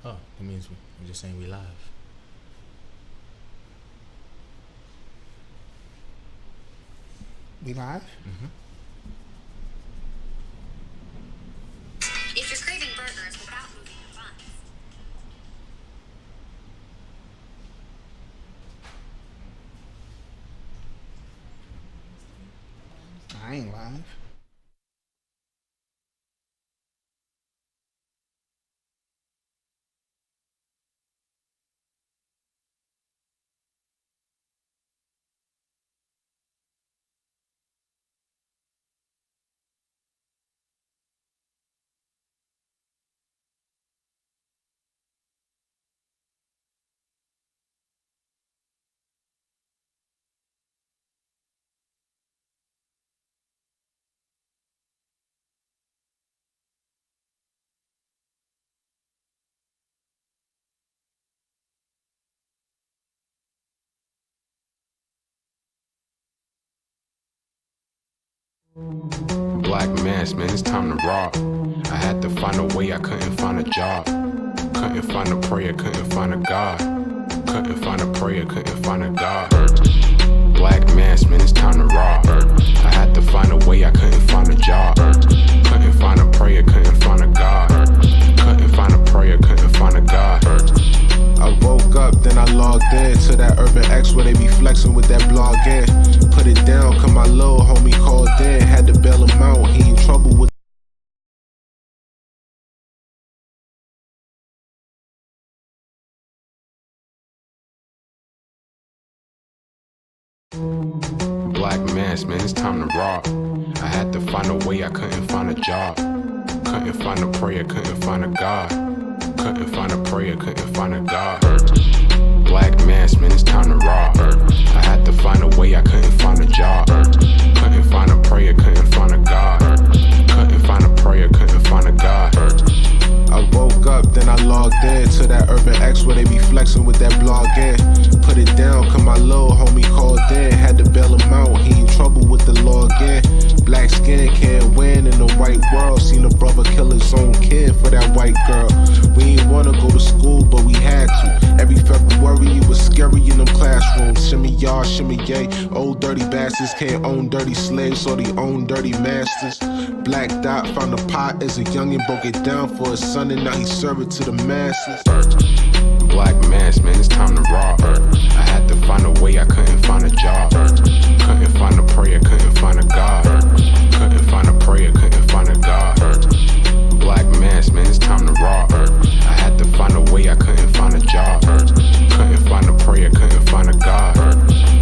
Oh, that means we're just saying we live. We live? Mm-hmm. If you're craving burgers without moving your buns. I ain't live. Black mass, man, it's time to rock. I had to find a way, I couldn't find a job. Couldn't find a prayer, couldn't find a God. Couldn't find a prayer, couldn't find a God. Black mass, man, it's time to rock. I had to find a way, I couldn't find a job. Couldn't find a prayer, couldn't find a God. Couldn't find a prayer, couldn't find a God. I woke up, then I logged in to that UrbanX where they be flexing with that blog in. Put it down, cause my little homie called in. Had to bail him out, he in trouble with Black mass, man, it's time to rock. I had to find a way, I couldn't find a job. Couldn't find a prayer, couldn't find a God. Couldn't find a prayer, couldn't find a God. Black mass, man, it's time to rock. I had to find a way, I couldn't find a job. Couldn't find a prayer, couldn't find a God. Couldn't find a prayer, couldn't find a God. I woke up, then I logged in to that UrbanX where they be flexing with that blog in. Put it down, cause my little homie called in. Had to bail him out, he in trouble with the law again. Black skin can't win in the white world. Seen a brother kill his own kid for that white girl. We ain't wanna go to school, but we had to. Every February it was scary in them classrooms. Shimmy y'all, shimmy yay. Old dirty bastards can't own dirty slaves, or they own dirty masters. Black Dot found a pot as a youngin', broke it down for his son, and now he serve it to the masses. Black mass, man, it's time to rock. I had to find a way, I couldn't find a job. Couldn't find a prayer, couldn't find a God. Couldn't find a prayer, couldn't find a God. Black mass, man, it's time to rock. I had to find a way, I couldn't find a job. Couldn't find a prayer, couldn't find a God.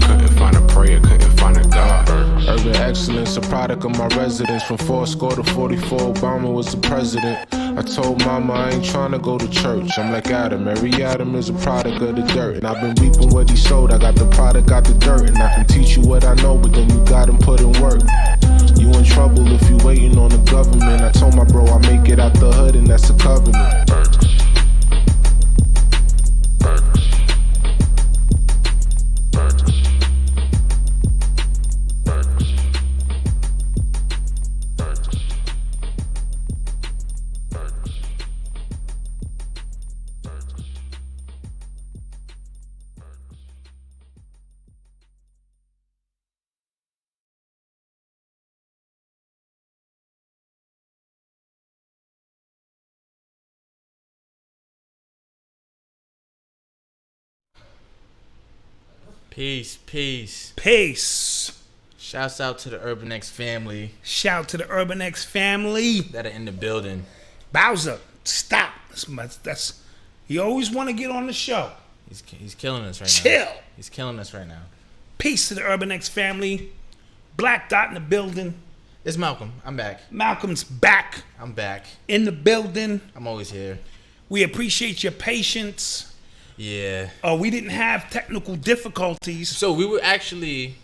Couldn't find a prayer, couldn't find a God. Urban excellence, a product of my residence. From 4 to 44, Obama was the president. I told mama I ain't tryna go to church. I'm like Adam, every Adam is a product of the dirt. And I've been reaping what he sowed. I got the product, got the dirt. And I can teach you what I know, but then you gotta put in work. You in trouble if you waiting on the government. I told my bro I make it out the hood, and that's a covenant. Peace, peace. Peace. Shouts out to the UrbanX family Shout to the UrbanX family. that are in the building. Bowser, stop. That's he always want to get on the show. He's killing us right Chill. now. He's killing us right now. Peace to the UrbanX family. Black Dot in the building. It's Malcolm. I'm back. Malcolm's back I'm back. in the building. I'm always here. We appreciate your patience. Yeah. We didn't have technical difficulties. So we were actually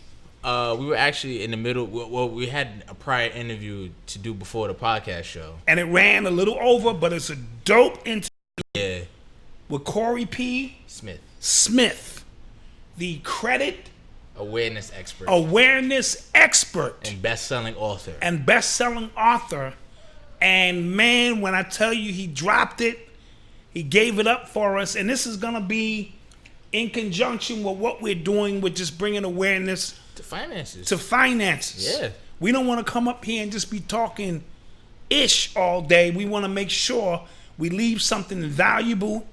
in the middle. Well, we had a prior interview to do before the podcast show, And it ran a little over, but it's a dope interview yeah. with Corey P. Smith, the credit awareness expert awareness expert and best-selling author. and best-selling author. And man, when I tell you he dropped it, He gave it up for us, and this is gonna be in conjunction with what we're doing with just bringing awareness To finances. to finances. Yeah. We don't want to come up here and just be talking ish all day. We want to make sure we leave something valuable,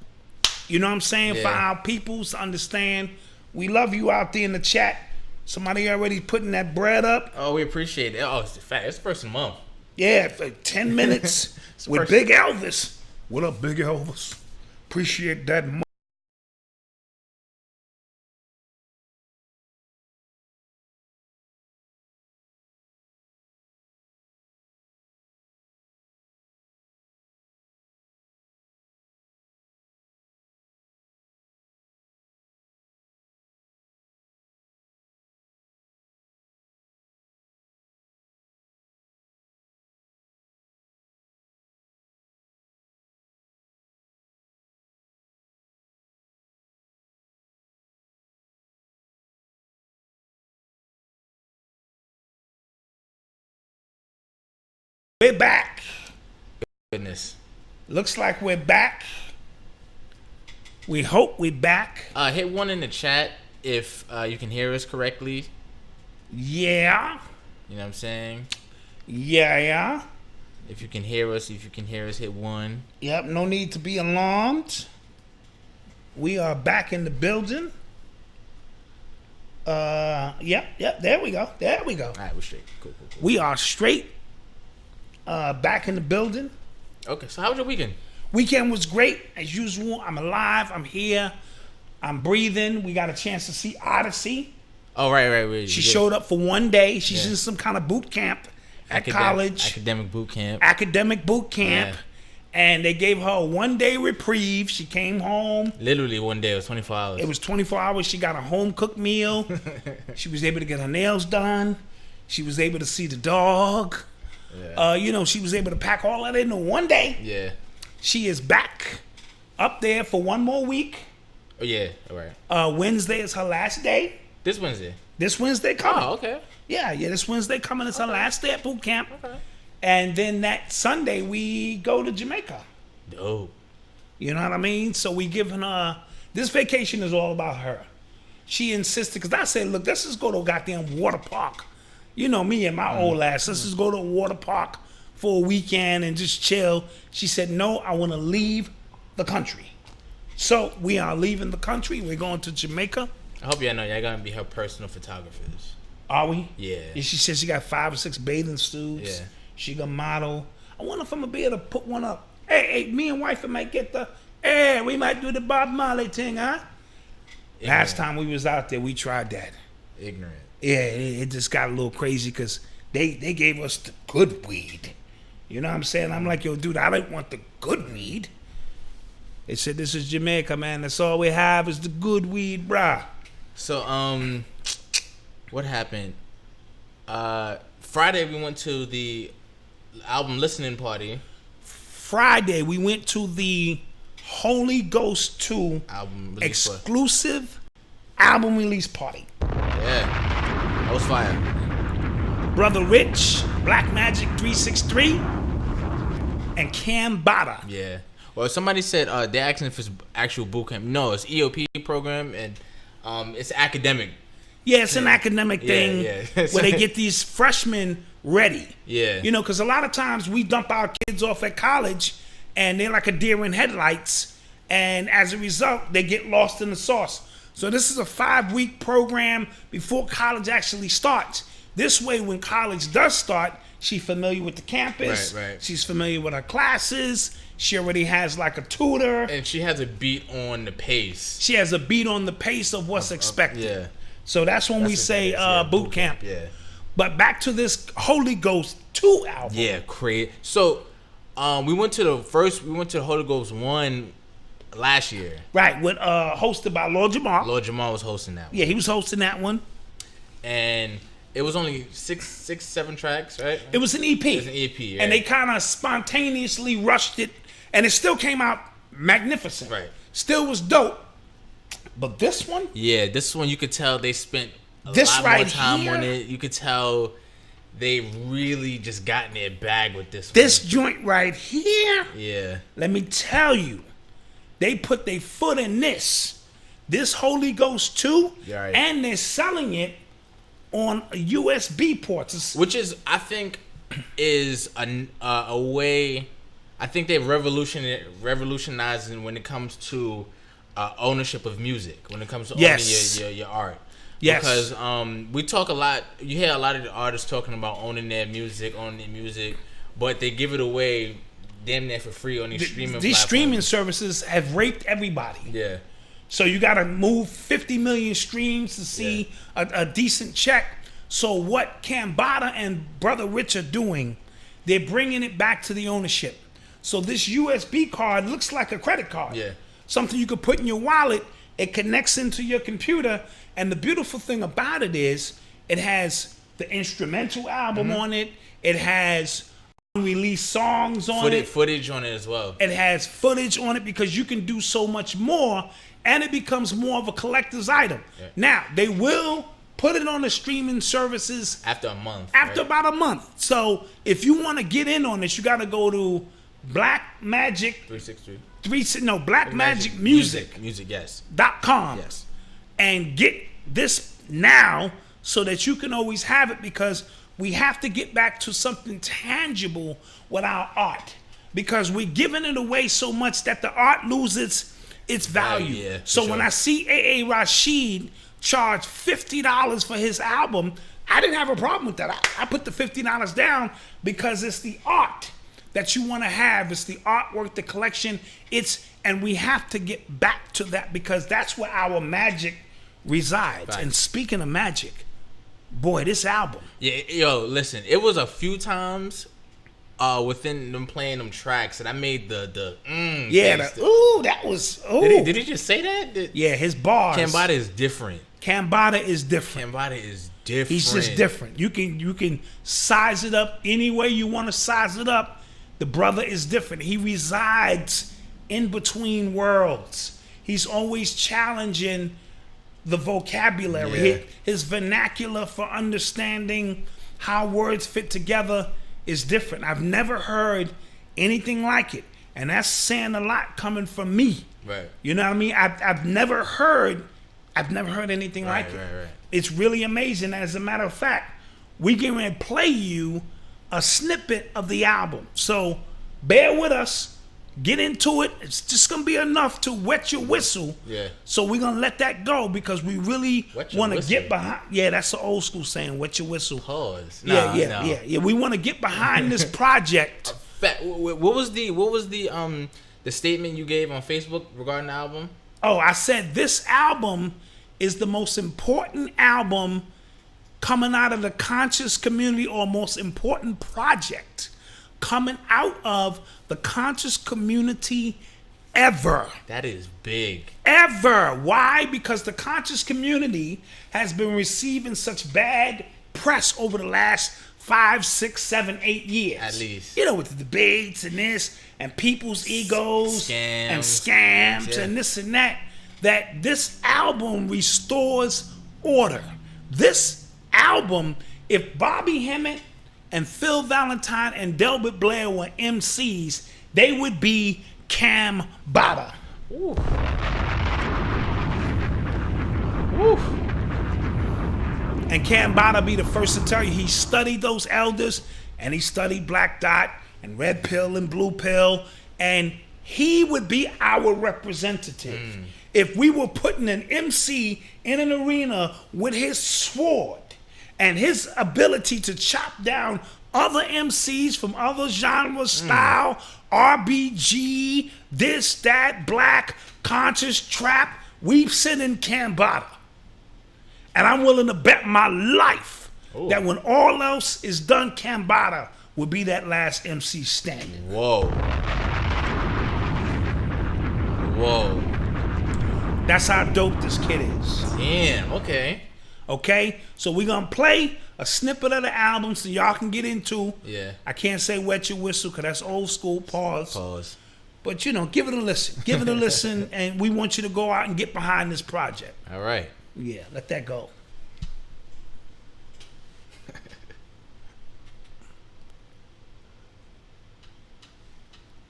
you know what I'm saying, for Yeah. our peoples to understand. We love you out there in the chat. Somebody already putting that bread up. Oh, we appreciate it. Oh, it's the fact. It's the first of the month. Yeah, for 10 minutes with first- Big Elvis. What up, Big Elvis? Appreciate that. We're back. Goodness. Looks like we're back. We hope we're back. Hit 1 in the chat if you can hear us correctly. Yeah. You know what I'm saying? Yeah. If you can hear us, hit 1. Yep, no need to be alarmed. We are back in the building. Yep, there we go. All right, we're straight. Cool. We are straight. Back in the building. Okay, so how was your weekend? Weekend was great, as usual. I'm alive, I'm here, I'm breathing. We got a chance to see Odyssey. Oh, right. She showed up for one day. She's in some kind of boot camp at college. Academic boot camp. Yeah. And they gave her a 1-day reprieve. She came home. Literally one day. It was 24 hours. It was 24 hours. She got a home-cooked meal. She was able to get her nails done. She was able to see the dog. Yeah. She was able to pack all that in one day. Yeah. She is back up there for one more week. Oh, yeah. All right. Wednesday is her last day. This Wednesday. This Wednesday coming. Oh, okay. Yeah, this Wednesday coming is her last day at boot camp. Okay. And then that Sunday we go to Jamaica. Dope. You know what I mean? So we giving her, this vacation is all about her. She insisted, because I said, look, let's just go to a goddamn water park. You know me and my old ass. Let's just go to a water park for a weekend and just chill. She said, no, I want to leave the country. So we are leaving the country. We're going to Jamaica. I hope y'all know y'all gonna be her personal photographers. Are we? Yeah. She said she got 5 or 6 bathing suits. Yeah. She gonna model. I wonder if I'm gonna be able to put one up. Hey, me and wife might get we might do the Bob Marley thing, huh? Ignorant. Last time we was out there, we tried that. Ignorant. Yeah, it just got a little crazy because they gave us the good weed. You know what I'm saying? I'm like, yo, dude, I don't want the good weed. They said, this is Jamaica, man. That's all we have is the good weed, brah. So, what happened? Friday we went to the album listening party. Friday, we went to the Holy Ghost 2 Album release party. exclusive album release party. Yeah. That was fire. Brother Rich, Black Magic 363, and Cam Bada. Yeah. Well, somebody said they're asking if it's actual boot camp. No, it's EOP program, and it's academic. Yeah, it's an academic Yeah, thing yeah. where they get these freshmen ready. Yeah. You know, because a lot of times we dump our kids off at college and they're like a deer in headlights. And as a result, they get lost in the sauce. So this is a 5-week program before college actually starts. This way, when college does start, she's familiar with the campus. Right. She's familiar with her classes. She already has like a tutor. And she has a beat on the pace. She has a beat on the pace of what's expected. Yeah. So that's when we That's what say it is, yeah, boot camp. Yeah. But back to this Holy Ghost 2 album. Yeah, crazy. So, we went to the Holy Ghost 1 last year. Right, with hosted by Lord Jamar. Lord Jamal was hosting that one. Yeah, he was hosting that one. And it was only 7 tracks, right? It was an EP. It was an EP, right? And they kind of spontaneously rushed it, and it still came out magnificent. Right. Still was dope. But this one, Yeah, this one you could tell they spent a This lot more right time here? on it. You could tell they really just got in their bag with this one. this joint right here, Yeah. let me tell you, they put their foot in this Holy Ghost 2, Yeah, right. and they're selling it on USB ports. Which is, I think, is a way. I think they're revolutionizing when it comes to ownership of music. When it comes to owning your art. Yes. Because we talk a lot. You hear a lot of the artists talking about owning their music, but they give it away damn near for free on these streaming platforms. These streaming services have raped everybody. Yeah. So you got to move 50 million streams to see a decent check. So what Kamala and Brother Rich are doing, they're bringing it back to the ownership. So this USB card looks like a credit card. Yeah. Something you could put in your wallet. It connects into your computer. And the beautiful thing about it is it has the instrumental album on it. It has unreleased songs on it. Footage on it as well. It has footage on it because you can do so much more, and it becomes more of a collector's item. Yeah. Now, they will put it on the streaming services after a month. After about a month. So if you want to get in on this, you got to go to Black Magic 363. Black Magic Music. Music, yes. .com. Yes. And get this now so that you can always have it, because we have to get back to something tangible with our art, because we're giving it away so much that the art loses its value. Yeah, so when I see A.A. Rashid charge $50 for his album, I didn't have a problem with that. I put the $50 down because it's the art that you want to have. It's the artwork, the collection. And we have to get back to that, because that's where our magic resides. Right. And speaking of magic, boy, this album. Yeah, yo, listen, it was a few times within them playing them tracks that I made the that was Did he just say that? Yeah, his bars. Kamala is different. Kamala is different. He's just different. You can size it up any way you want to size it up. The brother is different. He resides in between worlds. He's always challenging the vocabulary. Yeah. His vernacular for understanding how words fit together is different. I've never heard anything like it. And that's saying a lot coming from me. Right. You know what I mean? I've never heard anything like it. Right. It's really amazing. As a matter of fact, we going to play you a snippet of the album. So bear with us. Get into it. It's just going to be enough to wet your whistle. Yeah. So we're going to let that go, because we really want to get behind. Yeah, that's the old school saying, wet your whistle. Pause. Yeah. We want to get behind this project. What was the statement you gave on Facebook regarding the album? Oh, I said this album is the most important album coming out of the conscious community, or most important project coming out of the conscious community ever. That is big. Ever. Why? Because the conscious community has been receiving such bad press over the last 5, 6, 7, 8 years. At least. You know, with the debates and this, and people's egos and scams and this and that, that this album restores order. This album, if Bobby Hemmett and Phil Valentine and Delbert Blair were MCs, they would be Kamala. Ooh. Ooh. And Kamala be the first to tell you he studied those elders, and he studied Black Dot and Red Pill and Blue Pill, and he would be our representative. If we were putting an MC in an arena with his sword and his ability to chop down other MCs from other genres, style, RBG, this, that, black, conscious, trap, we sit in Kamala. And I'm willing to bet my life that when all else is done, Kamala will be that last MC standing. Whoa. That's how dope this kid is. Damn, okay. Okay? So we're going to play a snippet of the album so y'all can get into. Yeah. I can't say wet your whistle because that's old school. Pause. But, you know, give it a listen. Give it a listen, and we want you to go out and get behind this project. All right. Yeah, let that go.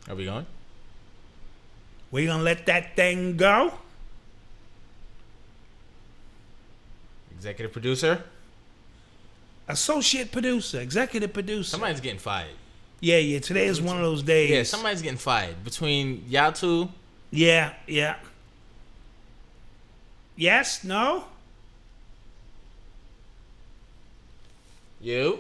Are we going? We're going to let that thing go. Executive producer. Associate producer. Executive producer. Somebody's getting fired. Yeah. Today is one of those days. Yeah, somebody's getting fired. Between y'all two. Yeah. Yes? No? You.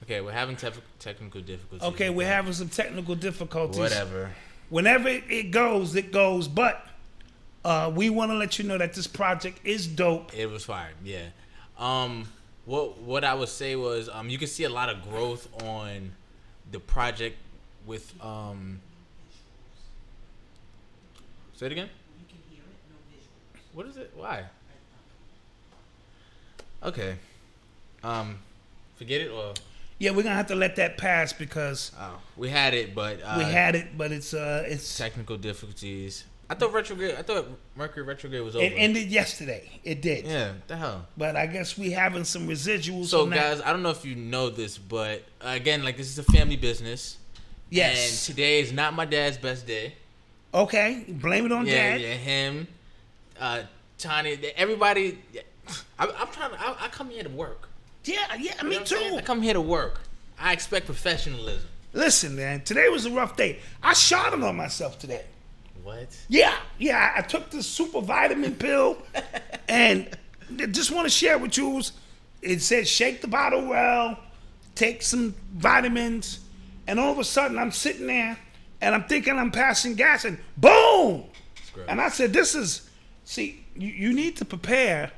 Okay, we're having technical difficulties. Okay, we're having some technical difficulties. Whatever. Whenever it goes, it goes. But we want to let you know that this project is dope. It was fired, yeah. What I would say was you can see a lot of growth on the project with say it again? You can hear it, no visuals. What is it? Why? Okay. Forget it or yeah, we're gonna have to let that pass because we had it, but it's technical difficulties. I thought Mercury retrograde was over. It ended yesterday. It did. Yeah, what the hell. But I guess we having some residuals. So on guys, that. I don't know if you know this, but again, like this is a family business. Yes. And today is not my dad's best day. Okay, blame it on Dad. Yeah, him, Tanya, everybody. I'm trying. I come here to work. Yeah, me too. I come here to work. I expect professionalism. Listen, man, today was a rough day. I shot it on myself today. What? Yeah. I took the super vitamin pill, and just want to share with you. It said shake the bottle well, take some vitamins, and all of a sudden I'm sitting there and I'm thinking I'm passing gas, and boom! And I said, you need to prepare.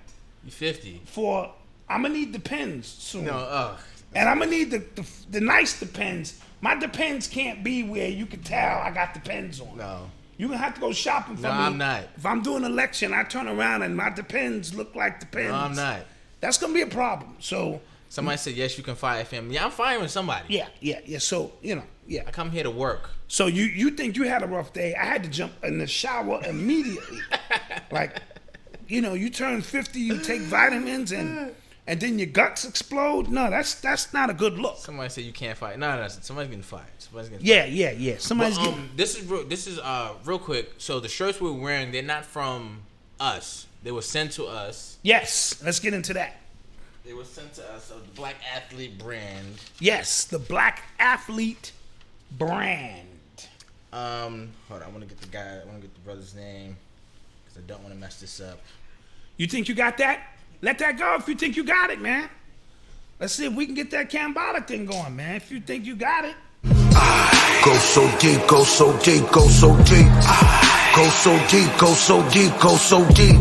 You 50 for. I'm gonna need Depends soon. No, and I'm gonna need the nice Depends. My Depends can't be where you can tell I got Depends on. No. You're gonna have to go shopping for me. No, I'm not. If I'm doing election, I turn around and my Depends look like Depends. No, I'm not. That's gonna be a problem. So somebody said yes, you can fire family. Yeah, I'm firing somebody. Yeah. So I come here to work. So you think you had a rough day? I had to jump in the shower immediately. Like, you turn 50, you take vitamins and then your guts explode. No, that's not a good look. Somebody said you can't fight. No, somebody's getting fired. Yeah. Somebody's getting. This is real quick. So the shirts we're wearing, they're not from us. They were sent to us. Yes, let's get into that. They were sent to us of the Black Athlete brand. Yes, the Black Athlete brand. Hold on, I want to get the brother's name because I don't want to mess this up. You think you got that? Let that go if you think you got it, man. Let's see if we can get that Kamala thing going, man. If you think you got it. Go so deep, go so deep, go so deep. Go so deep, go so deep, go so deep.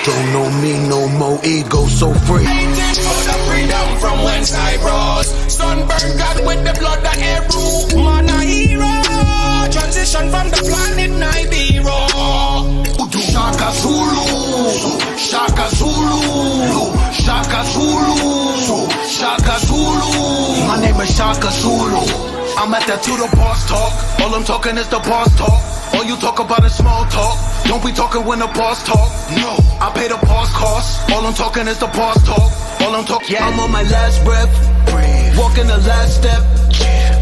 Don't know me no more, ego so free. Freedom from whence I rose. Sunburn God with the blood that Eru. Man a hero. Transition from the planet Nibiru. Shaka Zulu, Shaka Zulu, Shaka Zulu, Shaka Zulu. My name is Shaka Zulu. I'm at that to the boss talk. All I'm talking is the boss talk. All you talk about is small talk. Don't be talking when the boss talk. No, I pay the boss cost. All I'm talking is the boss talk. All I'm talking. Yeah, I'm on my last breath. Walking the last step.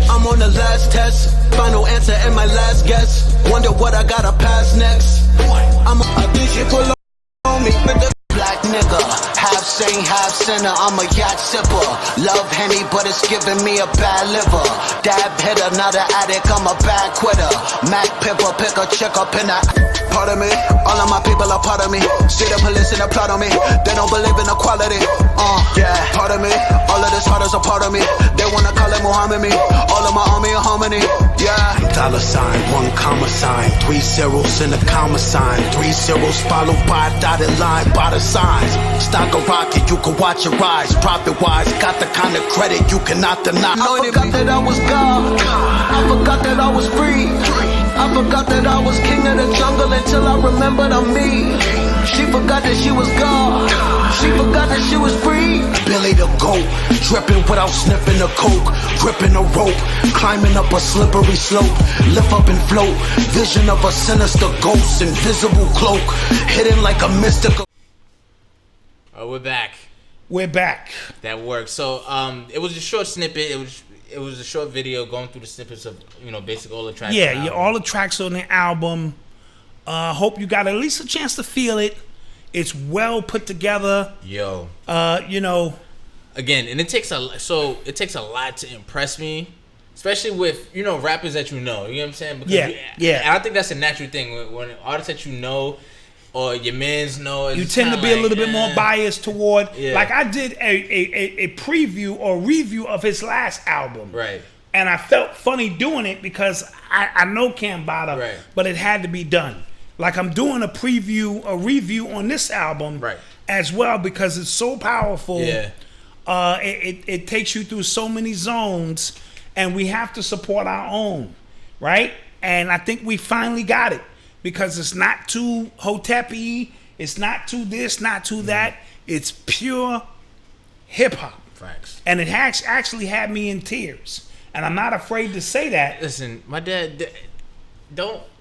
I'm on the last test. Final answer and my last guess. Wonder what I gotta pass next. I think she pull on me with the black nigga. Half saint, half sinner, I'm a yacht sipper. Love Henny, but it's giving me a bad liver. Dab hitter, not an addict, I'm a bad quitter. Mac pipper, pick a chick up in a. Part of me, all of my people are part of me. See the police and applaud on me. They don't believe in equality. Yeah, part of me, all of this heart is a part of me. They wanna call it Muhammad me. All of my army are harmony. Yeah. Dollar sign, 1 comma sign, 3 zeros in a comma sign, 3 zeros followed by a dotted line by the signs. Stock a rocket, you can watch it rise. Profit wise, got the kind of credit you cannot deny. I forgot that I was God. I forgot that I was free. I forgot that I was king of the jungle until I remembered I'm me. She forgot that she was God. She forgot that she was free. Billy the goat, dripping without sniffing the coke, gripping a rope, climbing up a slippery slope, lift up and float. Vision of a sinister ghost, invisible cloak, hidden like a mystical. Oh, we're back. We're back. That works. So, it was a short snippet. it was a short video going through the snippets of basically all the tracks. Yeah, all the tracks on the album. Hope you got at least a chance to feel it. It's well put together. Yo. Again, and it takes a lot to impress me, especially with rappers that you know. You know what I'm saying? Because yeah. And I think that's a natural thing when artists that you know or your mans know. You tend to be a little bit more biased toward. Yeah. Like I did a preview or review of his last album. Right. And I felt funny doing it because I know Kamala, right, but it had to be done. Like I'm doing a review on this album, right, as well because it's so powerful. Yeah. It takes you through so many zones, and we have to support our own, right? And I think we finally got it because it's not too hotep-y, it's not too this, not too that. It's pure hip hop. Facts. And it actually had me in tears, and I'm not afraid to say that. Listen, my dad.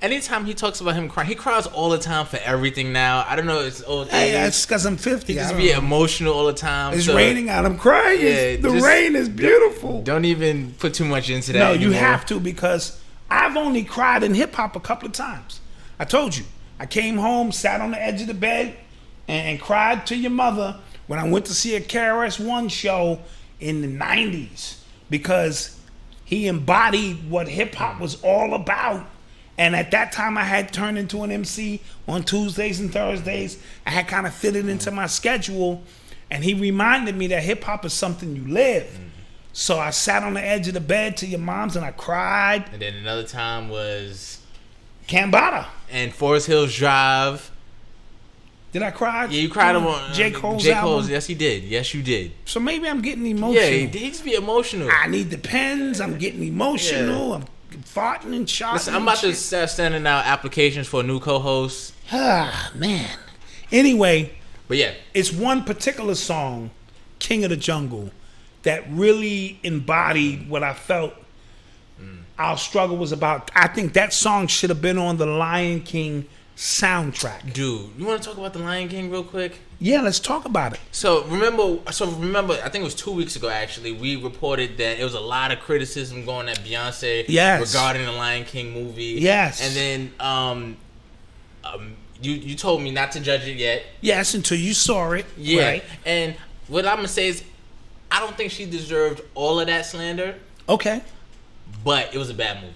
Anytime he talks about him crying, he cries all the time for everything now. I don't know, it's old age. Hey, that's because I'm 50. He just be emotional all the time. It's raining out. I'm crying. Yeah, the rain is beautiful. Don't even put too much into that. No, anymore. You have to, because I've only cried in hip hop a couple of times. I told you. I came home, sat on the edge of the bed, and cried to your mother when I went to see a KRS-One show in the 90s, because he embodied what hip hop was all about. And at that time, I had turned into an MC on Tuesdays and Thursdays. I had kind of fitted into my schedule. And he reminded me that hip-hop is something you live. Mm-hmm. So I sat on the edge of the bed to your mom's and I cried. And then another time was... Kamala. And Forest Hills Drive. Did I cry? Yeah, you cried on J. Cole's album? Yes, he did. Yes, you did. So maybe I'm getting emotional. Yeah, he needs to be emotional. I need the pens. I'm getting emotional. Yeah. I'm farting and shouting. Listen, I'm about to start sending out applications for a new co-host. Ah, man. Anyway, but yeah, it's one particular song, King of the Jungle, that really embodied what I felt our struggle was about. I think that song should have been on the Lion King soundtrack. Dude, you want to talk about the Lion King real quick? Yeah, let's talk about it. So remember, I think it was 2 weeks ago actually, we reported that it was a lot of criticism going at Beyonce regarding the Lion King movie. Yes. And then you told me not to judge it yet. Yes, until you saw it. Yeah. Right. And what I'm gonna say is, I don't think she deserved all of that slander. Okay. But it was a bad movie.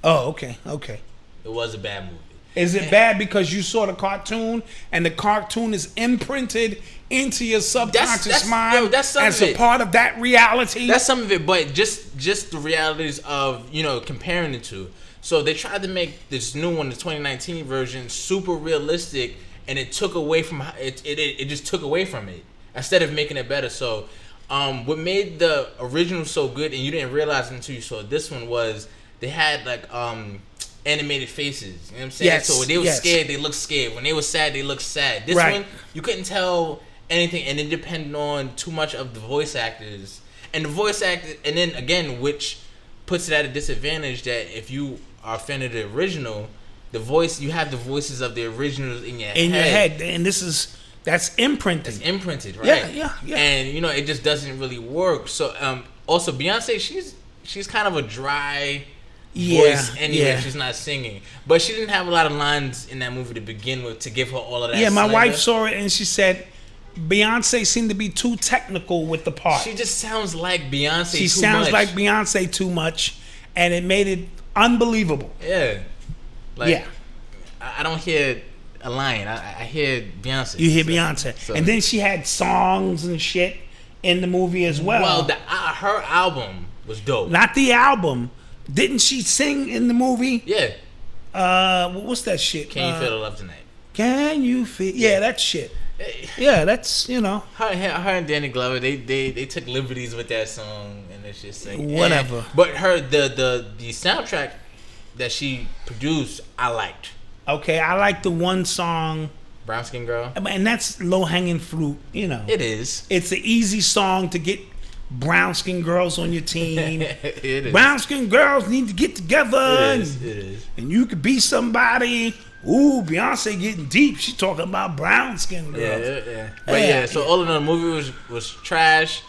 Oh, okay. Okay. It was a bad movie. Is it bad because you saw the cartoon and the cartoon is imprinted into your subconscious mind that's as a part of that reality? That's some of it, but just the realities of, comparing the two. So they tried to make this new one, the 2019 version, super realistic, and it took away from it. It just took away from it instead of making it better. So what made the original so good, and you didn't realize until you saw this one, was they had like animated faces. You know what I'm saying? Yes, so when they were scared, they looked scared. When they were sad, they looked sad. This one, you couldn't tell anything, and it depended on too much of the voice actors. And the voice actor, and then again, which puts it at a disadvantage that if you are a fan of the original, you have the voices of the originals in your head. And that's imprinting. It's imprinted, right? Yeah. And it just doesn't really work. So also Beyonce, she's kind of a dry voice anyway. Yeah. She's not singing, but she didn't have a lot of lines in that movie to begin with to give her all of that. Yeah, my slander. wife saw it and she said Beyonce seemed to be too technical with the part. She just sounds like Beyonce. She sounds like Beyonce too much, and it made it unbelievable. Yeah, I don't hear a line. I hear Beyonce. You hear Beyonce, and then she had songs and shit in the movie as well. Well, her album was dope. Not the album. Didn't she sing in the movie? Yeah. What's that shit? Can you feel the love tonight? Can you feel? Yeah, that shit. Yeah, that's Her and Danny Glover, they took liberties with that song, and it's just like whatever. But the soundtrack that she produced, I liked. Okay, I like the one song, Brown Skin Girl, and that's low hanging fruit. It is. It's an easy song to get brown skin girls on your team. It is. Brown skin girls need to get together. It is. And you could be somebody. Ooh, Beyonce getting deep. She talking about brown skin girls. Yeah. But so all in all, the movie was trash.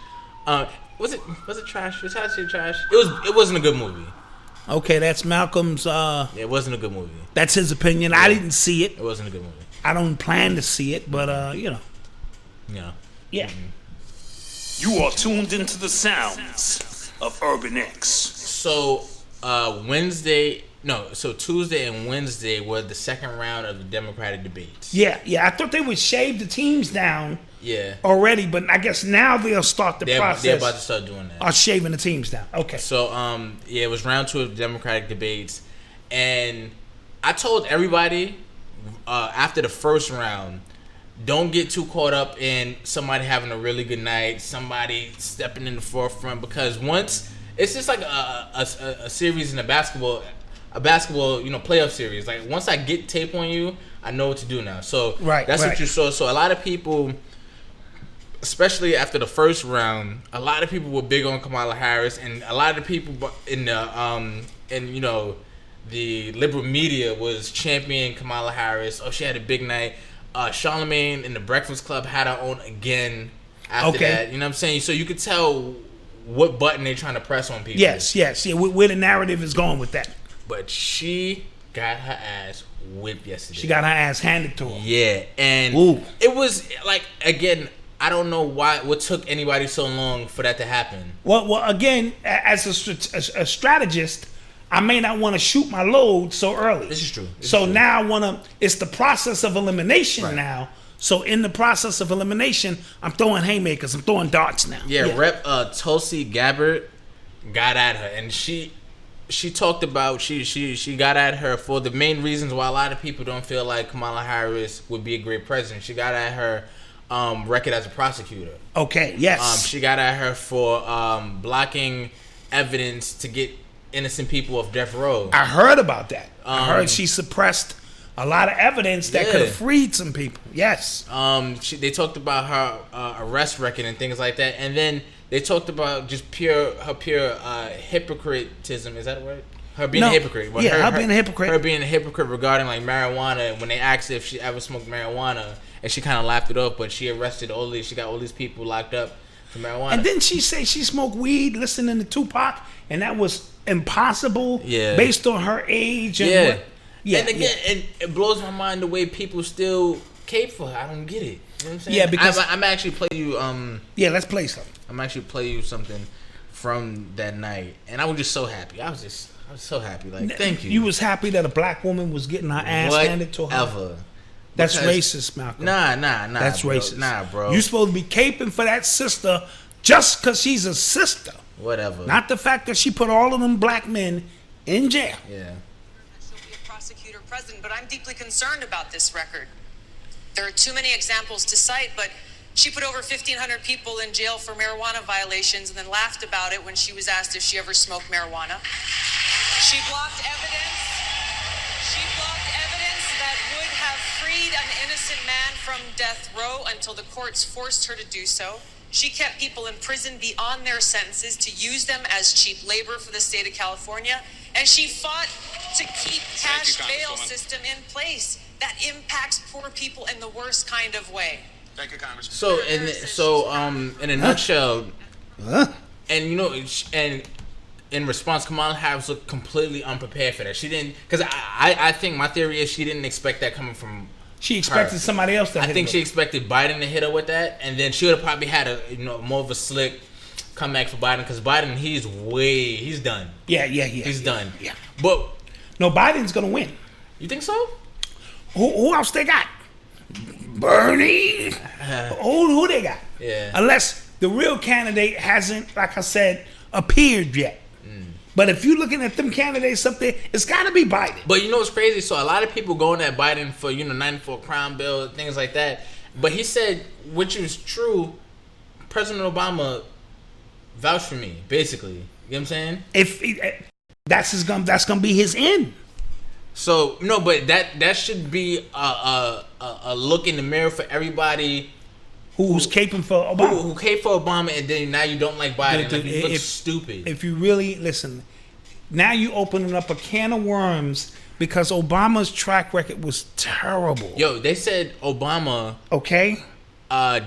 Was it trash? Was I say trash? It wasn't a good movie. Okay, that's Malcolm's. It wasn't a good movie. That's his opinion. I didn't see it. It wasn't a good movie. I don't plan to see it, but you know. Yeah. Yeah. You are tuned into the sounds of UrbanX. So Tuesday and Wednesday were the second round of the Democratic debates. Yeah. I thought they would shave the teams down. Yeah. Already, but I guess now they'll start the process. They're about to start doing that. Of shaving the teams down. Okay. So it was round 2 of the Democratic debates, and I told everybody after the first round, don't get too caught up in somebody having a really good night, somebody stepping in the forefront, because once it's just like a series in a basketball playoff series. Like once I get tape on you, I know what to do now. So that's what you saw. So a lot of people, especially after the first round, a lot of people were big on Kamala Harris, and a lot of the people in the the liberal media was championing Kamala Harris. Oh, she had a big night. Charlamagne in the Breakfast Club had her own again after that. You know what I'm saying? So you could tell what button they're trying to press on people. Yes. Yeah, where the narrative is going with that. But she got her ass whipped yesterday. She got her ass handed to her. Yeah, and it was like, again, I don't know what took anybody so long for that to happen. Well, again, as a strategist, I may not want to shoot my load so early. This is true. Now I want to. It's the process of elimination now. So in the process of elimination, I'm throwing haymakers. I'm throwing darts now. Yeah. Rep Tulsi Gabbard got at her, and she talked about she got at her for the main reasons why a lot of people don't feel like Kamala Harris would be a great president. She got at her record as a prosecutor. Okay. Yes. She got at her for blocking evidence to get innocent people off death row. I heard about that. I heard she suppressed a lot of evidence that could have freed some people. Yes. They talked about her arrest record and things like that, and then they talked about just pure hypocritism. Is that right? Her being a hypocrite. Well, her being a hypocrite. Her being a hypocrite regarding like marijuana. When they asked if she ever smoked marijuana, and she kind of laughed it off, but she arrested she got all these people locked up for marijuana. And didn't she say she smoked weed listening to Tupac, and that was impossible based on her age and and again, it blows my mind the way people still cape for her. I don't get it. You know what I'm saying? Yeah, because I'm actually play you let's play something. I'm actually play you something from that night, and I was just so happy. I was so happy. Like, thank you. You was happy that a black woman was getting her ass handed to her. That's racist, Malcolm. Nah. That's bro. racist. Nah, bro. You supposed to be caping for that sister just because she's a sister. Whatever. Not the fact that she put all of them black men in jail. Yeah. She'll be a prosecutor president, but I'm deeply concerned about this record. There are too many examples to cite, but she put over 1,500 people in jail for marijuana violations and then laughed about it when she was asked if she ever smoked marijuana. She blocked evidence. That would have freed an innocent man from death row until the courts forced her to do so. She kept people in prison beyond their sentences to use them as cheap labor for the state of California. And she fought to keep cash bail system in place that impacts poor people in the worst kind of way. Thank you, Congressman. So in a nutshell, and in response, Kamala Harris looked completely unprepared for that. She didn't, because I think my theory is she didn't expect that coming from. She expected somebody else to hit her. I think she expected Biden to hit her with that, and then she would have probably had more of a slick comeback for Biden, because Biden, he's done. Yeah. He's done. Yeah. But no, Biden's gonna win. You think so? Who else they got? Bernie. Who they got? Yeah. Unless the real candidate hasn't, like I said, appeared yet. But if you're looking at them candidates up there, it's got to be Biden. But you know what's crazy? So a lot of people going at Biden for 94 crime bill, things like that. But he said, which is true, President Obama vouched for me, basically. You know what I'm saying? If that's gonna be his end. So no, but that should be a look in the mirror for everybody who's caping for Obama. Who caped for Obama, and then now you don't like Biden. Like, you look stupid. If you really listen, now you opening up a can of worms because Obama's track record was terrible. Yo, they said Obama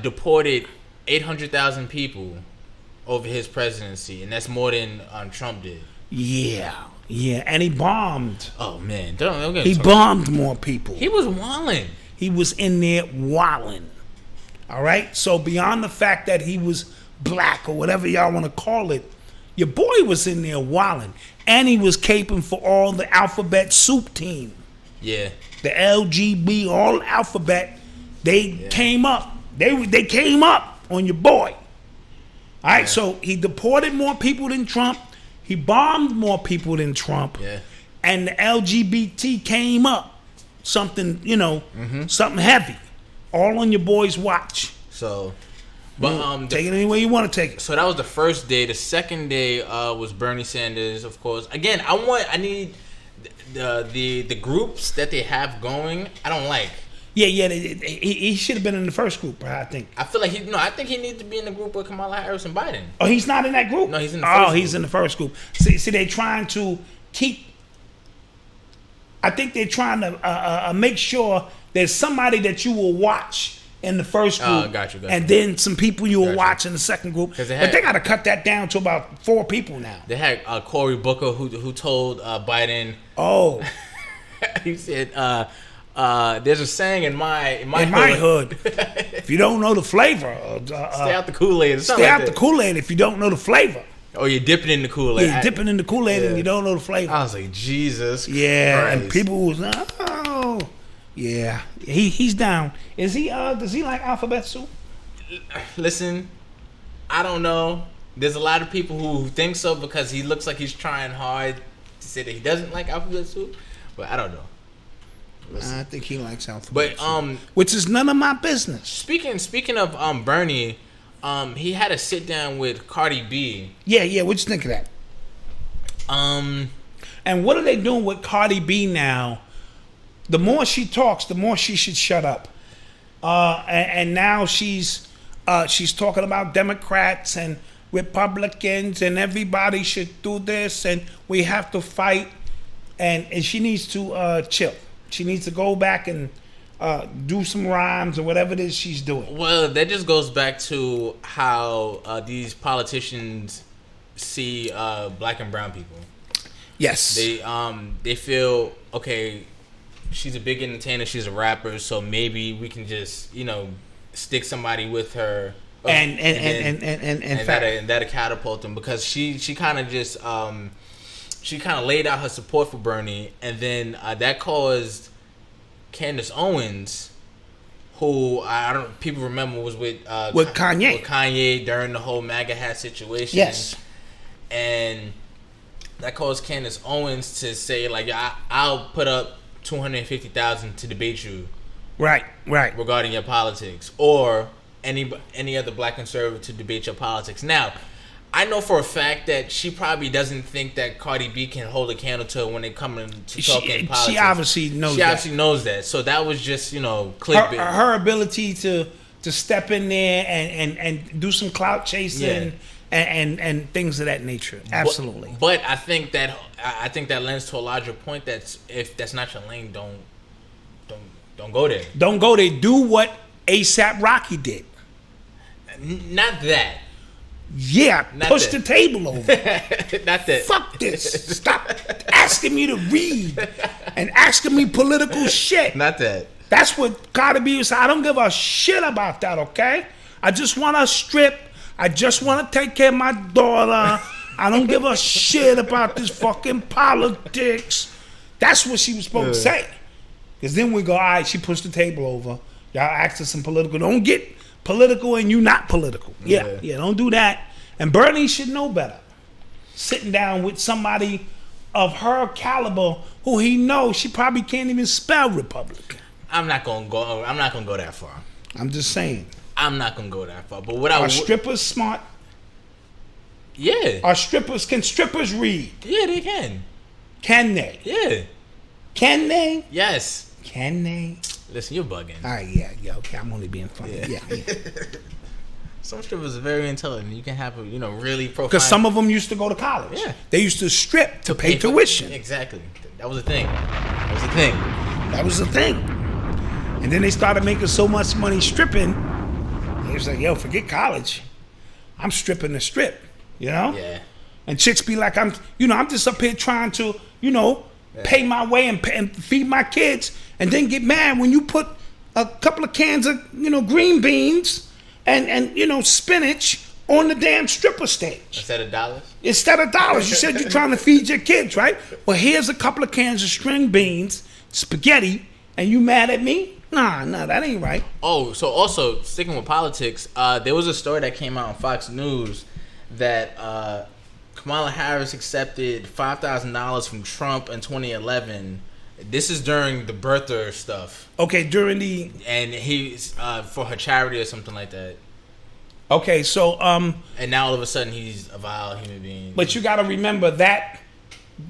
deported 800,000 people over his presidency, and that's more than Trump did. Yeah, and he bombed. Oh man, don't get he bombed more people. He was wilding. He was in there wilding. All right. So beyond the fact that he was black or whatever y'all want to call it, your boy was in there wilding, and he was caping for all the alphabet soup team. Yeah. The LGB, all alphabet, they came up. They came up on your boy. All right, so he deported more people than Trump. He bombed more people than Trump. Yeah. And the LGBT came up. Something, something heavy. All on your boy's watch. So, but take it any way you want to take it. So that was the first day. The second day was Bernie Sanders, of course. Again, I need the groups that they have going. I don't like. Yeah, he should have been in the first group, I think. I feel like I think he needs to be in the group with Kamala Harris and Biden. Oh, he's not in that group? No, he's in the first group. He's in the first group. See, they're trying to keep... I think they're trying to make sure there's somebody that you will watch in the first group. Got you. And then some people you will watch in the second group. But they got to cut that down to about 4 people now. They had Cory Booker who told Biden... Oh. He said... there's a saying in my hood. If you don't know the flavor, stay out the Kool-Aid. Stay out the Kool-Aid if you don't know the flavor. Oh, you're dipping in the Kool-Aid. Yeah, you're dipping in the Kool-Aid and you don't know the flavor. I was like, Jesus. Yeah, Christ. And people was yeah. He's down. Is he? Does he like alphabet soup? Listen, I don't know. There's a lot of people who think so because he looks like he's trying hard to say that he doesn't like alphabet soup, but I don't know. I think he likes alphabet soup. Which is none of my business. Speaking of Bernie, he had a sit down with Cardi B. Yeah. What you think of that? And what are they doing with Cardi B now? The more she talks, the more she should shut up. And now she's talking about Democrats and Republicans and everybody should do this and we have to fight. And she needs to chill. She needs to go back and do some rhymes or whatever it is she's doing. Well, that just goes back to how these politicians see black and brown people. Yes. They feel, okay, she's a big entertainer, she's a rapper, so maybe we can just, stick somebody with her. And that'll catapult them because she kind of just... she kind of laid out her support for Bernie, and then that caused Candace Owens, who people remember was with Kanye. With Kanye during the whole MAGA hat situation. Yes, and that caused Candace Owens to say like, I'll put up $250,000 to debate you, right, regarding your politics, or any other black conservative to debate your politics. Now, I know for a fact that she probably doesn't think that Cardi B can hold a candle to her when they come in to talking politics. She obviously knows that. She obviously knows that. So that was just, clickbait. Her ability to step in there and do some clout chasing and things of that nature. Absolutely. But I think that lends to a larger point that if that's not your lane, don't go there. Don't go there. Do what ASAP Rocky did. Not that. Yeah, push the table over. Not that. Fuck this. Stop asking me to read and asking me political shit. Not that. That's what Cardi B was saying. I don't give a shit about that, okay? I just want to strip. I just want to take care of my daughter. I don't give a shit about this fucking politics. That's what she was supposed to say. Because then we go, all right, she pushed the table over. Y'all asked her some political. Don't get political and you not political. Yeah, don't do that. And Bernie should know better. Sitting down with somebody of her caliber who he knows she probably can't even spell Republican. I'm not gonna go that far. I'm just saying. I'm not gonna go that far. But are strippers smart? Yeah. Can strippers read? Yeah, they can. Can they? Yeah. Can they? Yes. Can they? Listen, you're bugging. All right, yeah, okay. I'm only being funny. Yeah. Some strippers are very intelligent. You can have a, really profound. Because some of them used to go to college. Yeah. They used to strip to pay tuition. Exactly. That was a thing. And then they started making so much money stripping. They was like, yo, forget college. I'm stripping the strip, you know? Yeah. And chicks be like, I'm just up here trying to, pay my way and feed my kids, and then get mad when you put a couple of cans of, green beans and spinach on the damn stripper stage. Instead of dollars? Instead of dollars. You said you're trying to feed your kids, right? Well, here's a couple of cans of string beans, spaghetti, and you mad at me? Nah, that ain't right. Oh, so also, sticking with politics, there was a story that came out on Fox News that Kamala Harris accepted $5,000 from Trump in 2011. This is during the birther stuff. Okay, during the... And he's for her charity or something like that. Okay, so... and now all of a sudden he's a vile human being. But you got to remember that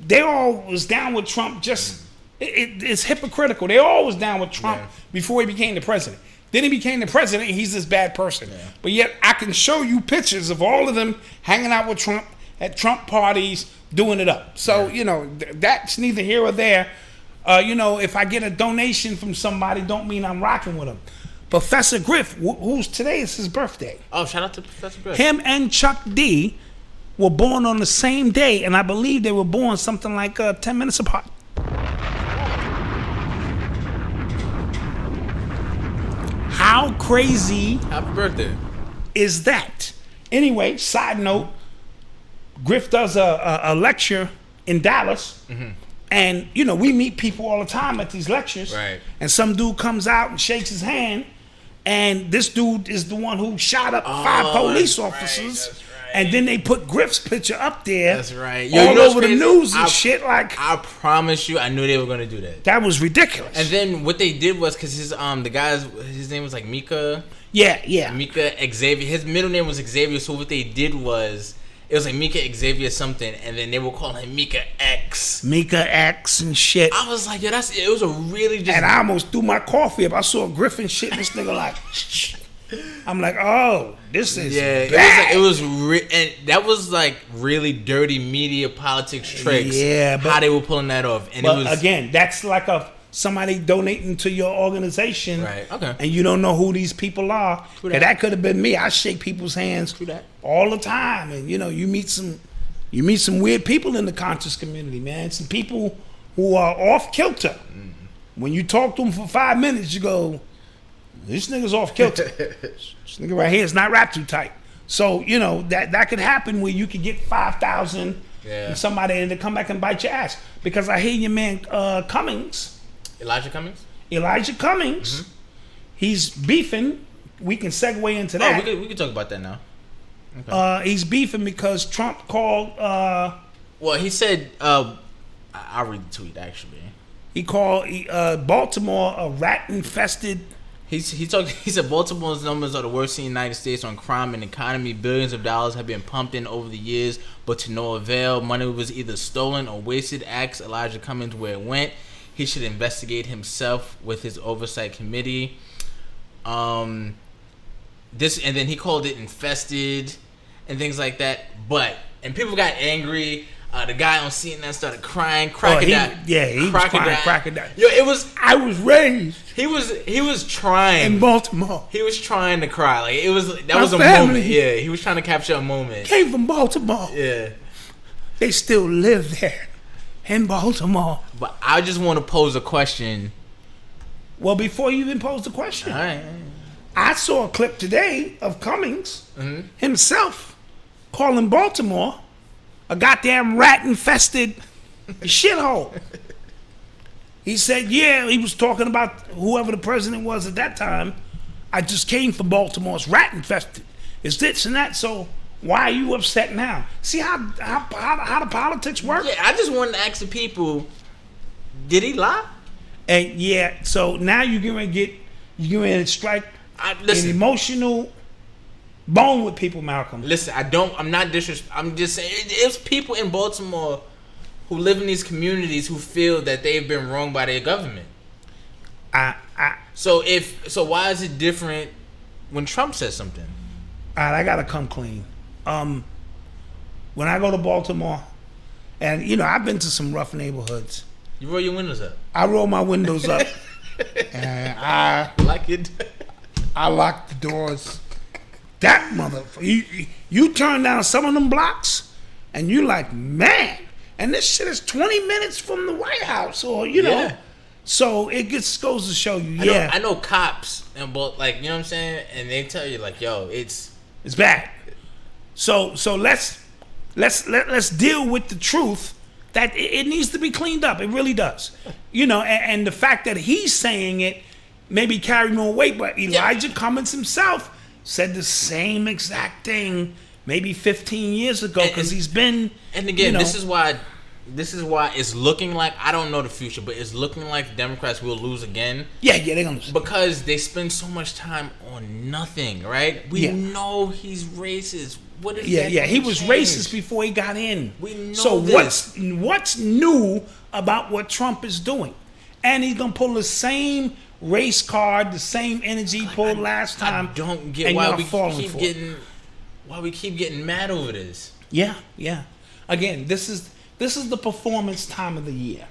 they all was down with Trump just... It's hypocritical. They all was down with Trump before he became the president. Then he became the president, and he's this bad person. Yeah. But yet I can show you pictures of all of them hanging out with Trump at Trump parties, doing it up. So, that's neither here or there. If I get a donation from somebody, don't mean I'm rocking with them. Professor Griff, who's today is his birthday. Oh, shout out to Professor Griff. Him and Chuck D were born on the same day, and I believe they were born something like 10 minutes apart. How crazy Happy birthday is that? Anyway, side note, Griff does a lecture in Dallas, and we meet people all the time at these lectures. Right. And some dude comes out and shakes his hand, and this dude is the one who shot up 5 police officers. Right. And then they put Griff's picture up there. That's right. All over the news and shit. Like, I promise you, I knew they were gonna do that. That was ridiculous. And then what they did was, because his his name was like Mika. Yeah. Mika Xavier. His middle name was Xavier. So what they did was, it was like Mika Xavier something, and then they would call him Mika X. Mika X and shit. I was like, it was a really just. And I almost threw my coffee up. I saw Griffin shit. This nigga like. I'm like, oh, this is bad. It was and that was like really dirty media politics tricks. Yeah, but how they were pulling that off, and but it was again, that's like somebody donating to your organization, right? Okay, and you don't know who these people are. That could have been me. I shake people's hands all the time, and you meet some weird people in the conscious community, man. Some people who are off kilter. When you talk to them for 5 minutes, you go, this nigga's off kilter. This nigga right here is not wrapped too tight. So, that could happen where you could get 5,000 and somebody and they come back and bite your ass. Because I hear your man Cummings. Elijah Cummings? He's beefing. We can segue into that. Oh, we can talk about that now. Okay. He's beefing because Trump called... well, he said... I'll read the tweet, actually. He called Baltimore a rat-infested... He said Baltimore's numbers are the worst in the United States on crime and economy. Billions of dollars have been pumped in over the years, but to no avail. Money was either stolen or wasted. Ask Elijah Cummings where it went. He should investigate himself with his oversight committee. And then he called it infested and things like that. And people got angry. The guy on CNN started crying, crocodile. He was crying, crocodile. Yo, it was. I was raised. He was trying in Baltimore. He was trying to cry. Like that was a moment. Yeah, he was trying to capture a moment. Came from Baltimore. Yeah, they still live there in Baltimore. But I just want to pose a question. Well, before you even pose the question, all right. I saw a clip today of Cummings himself calling Baltimore a goddamn rat-infested shithole. He said, he was talking about whoever the president was at that time. I just came from Baltimore. It's rat-infested. It's this and that. So why are you upset now? See how the politics work? Yeah, I just wanted to ask the people, did he lie? And so now you're going to strike an emotional bone with people, Malcolm. Listen, I'm not disrespectful. I'm just saying, it's people in Baltimore who live in these communities who feel that they've been wronged by their government. So why is it different when Trump says something? All right, I gotta come clean. When I go to Baltimore, and I've been to some rough neighborhoods. You roll your windows up. I roll my windows up, and I like it. I lock the doors. That motherfucker. You turn down some of them blocks, and you like, man. And this shit is 20 minutes from the White House, or you know. Yeah. So it goes to show you, I know cops and both, like, you know what I'm saying, and they tell you like, yo, it's bad. So let's deal with the truth that it needs to be cleaned up. It really does. You know, and the fact that he's saying it maybe carry more weight, but Elijah Cummings himself said the same exact thing maybe 15 years ago, because he's been. And again, this is why it's looking like, I don't know the future, but it's looking like the Democrats will lose again. Yeah, they're gonna lose. Because they spend so much time on nothing, right? We know he's racist. What is that? Yeah, he was racist before he got in. We know so this. what's new about what Trump is doing? And he's gonna pull the same race card, the same energy he pulled last time. I don't get why we keep getting mad over this. Yeah. Again, this is the performance time of the year.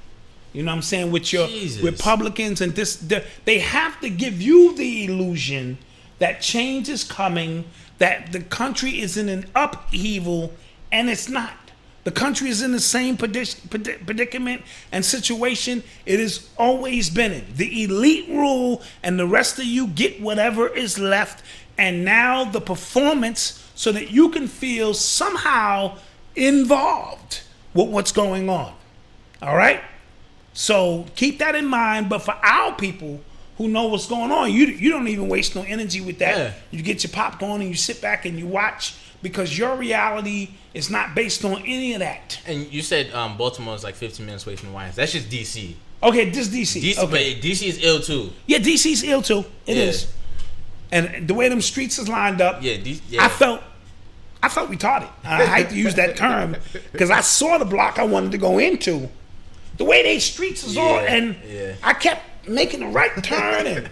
You know what I'm saying? With your Republicans and they have to give you the illusion that change is coming, that the country is in an upheaval, and it's not. The country is in the same predicament and situation it has always been in. The elite rule, and the rest of you get whatever is left. And now the performance, so that you can feel somehow involved with what's going on. All right? So keep that in mind. But for our people who know what's going on, you don't even waste no energy with that. Yeah. You get your popcorn and you sit back and you watch, because your reality is not based on any of that. And you said Baltimore is like 15 minutes away from the White House. That's just D.C. Okay, just D.C. Okay. But D.C. is ill too. Yeah, D.C.'s ill too. It is. And the way them streets is lined up, I felt retarded. I hate to use that term, because I saw the block I wanted to go into. The way they streets is all, and I kept making a right turn and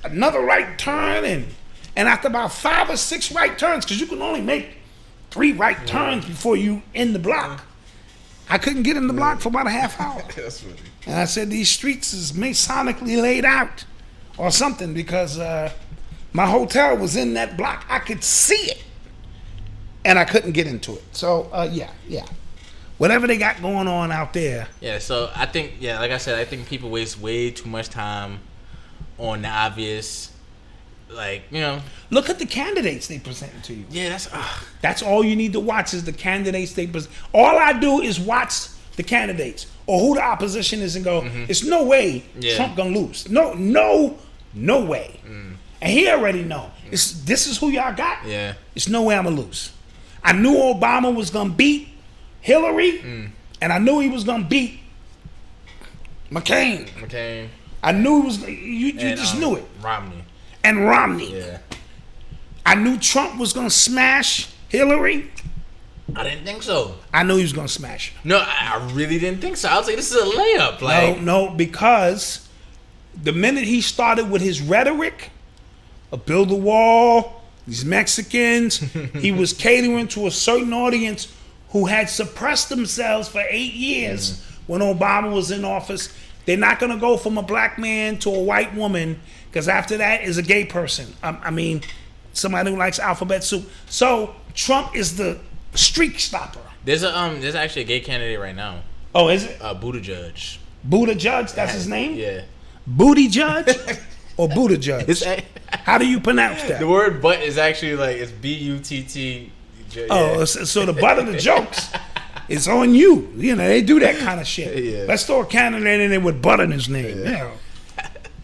another right turn, and after about 5 or 6 right turns, because you can only make 3 right turns before you end the block. I couldn't get in the block for about a half hour. That's funny. And I said, these streets is masonically laid out or something, because my hotel was in that block. I could see it, and I couldn't get into it. So, yeah. Whatever they got going on out there. Yeah, so I think, like I said, I think people waste way too much time on the obvious. Like, you know. Look at the candidates they presenting to you. Yeah, that's all you need to watch is the candidates they present. All I do is watch the candidates or who the opposition is and go, it's no way Trump gonna lose. No way. And he already know. This is who y'all got. Yeah. It's no way I'm gonna lose. I knew Obama was gonna beat Hillary, and I knew he was gonna beat McCain. I knew he was. You just knew it. Romney. Yeah. I knew Trump was gonna smash Hillary. I didn't think so. I knew he was gonna smash her. No, I really didn't think so. I was like, this is a layup. Like, no, because the minute he started with his rhetoric of build a wall, these Mexicans, he was catering to a certain audience who had suppressed themselves for 8 years when Obama was in office. They're not going to go from a black man to a white woman, because after that is a gay person. I mean, somebody who likes alphabet soup. So Trump is the streak stopper. There's actually a gay candidate right now. Oh, is it? Buttigieg. Buttigieg, that's his name? Yeah. Booty Judge or Buttigieg? How do you pronounce that? The word butt is actually like, it's B-U-T-T. Oh, so the butt of the jokes is on you. You know, they do that kind of shit. Yeah. Let's throw a candidate in there with butt in his name. Yeah.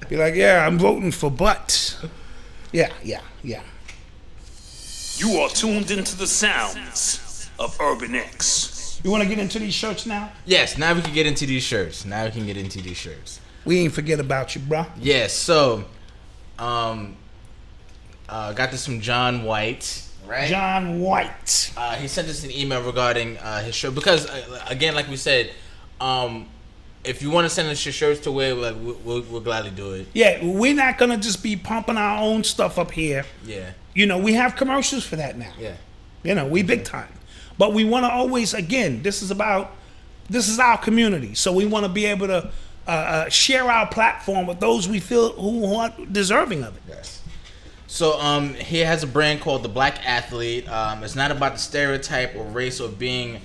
Be like, I'm voting for butt. Yeah. You are tuned into the sounds of Urban X. You want to get into these shirts now? Yes, now we can get into these shirts. We ain't forget about you, bro. Yes, so got this from John White. Right? John White. He sent us an email regarding his shirt, because again, like we said, if you want to send us your shirts to wear, like we'll gladly do it. Yeah, we're not gonna just be pumping our own stuff up here. Yeah. You know, we have commercials for that now. Yeah. You know, we big time, but we want to always, again, this is our community, so we want to be able to share our platform with those we feel who are deserving of it. Yes. So he has a brand called The Black Athlete. It's not about the stereotype or race or being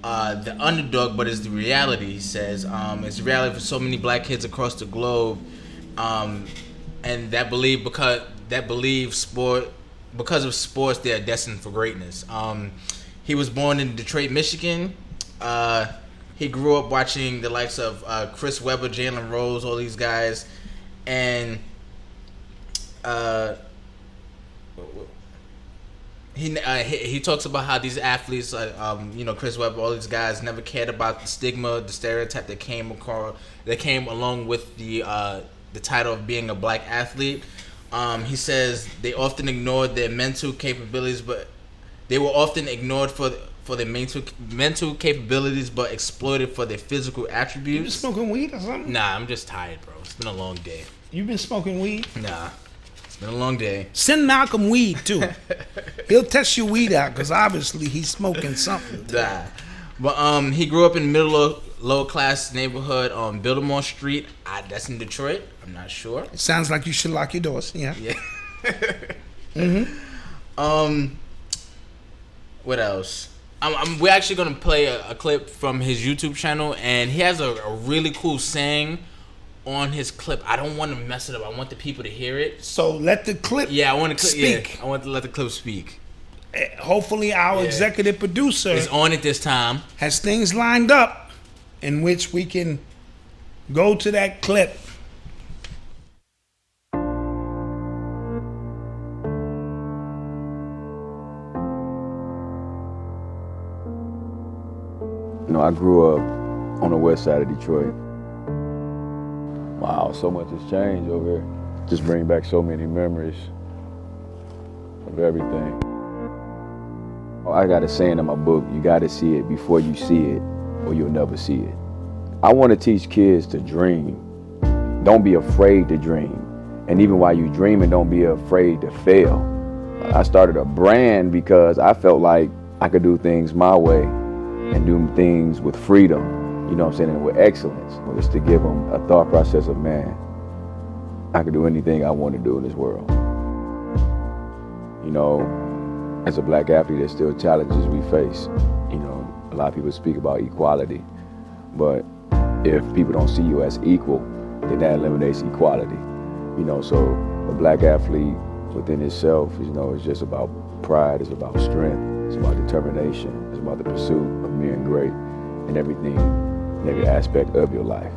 the underdog, but it's the reality. He says it's the reality for so many black kids across the globe, and that believe because of sports they are destined for greatness. He was born in Detroit, Michigan. He grew up watching the likes of Chris Webber, Jalen Rose, all these guys, and he talks about how these athletes, Chris Webber, all these guys, never cared about the stigma, the stereotype that came along with the title of being a black athlete. He says they often ignored their mental capabilities, but they were often ignored for their mental capabilities, but exploited for their physical attributes. You been smoking weed or something? Nah, I'm just tired, bro. It's been a long day. You been smoking weed? Nah, it's been a long day. Send Malcom weed too. He'll test your weed out because obviously he's smoking something. Nah. But he grew up in lower class neighborhood on Baltimore Street. That's in Detroit. I'm not sure. It sounds like you should lock your doors. Yeah. What else? We're actually gonna play a clip from his YouTube channel, and he has a really cool saying on his clip. I don't want to mess it up. I want the people to hear it. So let the clip. Yeah, I want to speak. Yeah, I want to let the clip speak. Hopefully, our executive producer is on it this time. Has things lined up in which we can go to that clip. You know, I grew up on the west side of Detroit. Wow, so much has changed over here. Just bring back so many memories of everything. I got a saying in my book, you gotta see it before you see it, or you'll never see it. I wanna teach kids to dream. Don't be afraid to dream. And even while you're dreaming, don't be afraid to fail. I started a brand because I felt like I could do things my way and do things with freedom, you know what I'm saying, and with excellence. It's to give them a thought process of, man, I can do anything I want to do in this world. You know, as a black athlete, there's still challenges we face. You know, a lot of people speak about equality, but if people don't see you as equal, then that eliminates equality. You know, so a black athlete within itself, you know, is just about pride, it's about strength, it's about determination, it's about the pursuit of being great in everything, in every aspect of your life.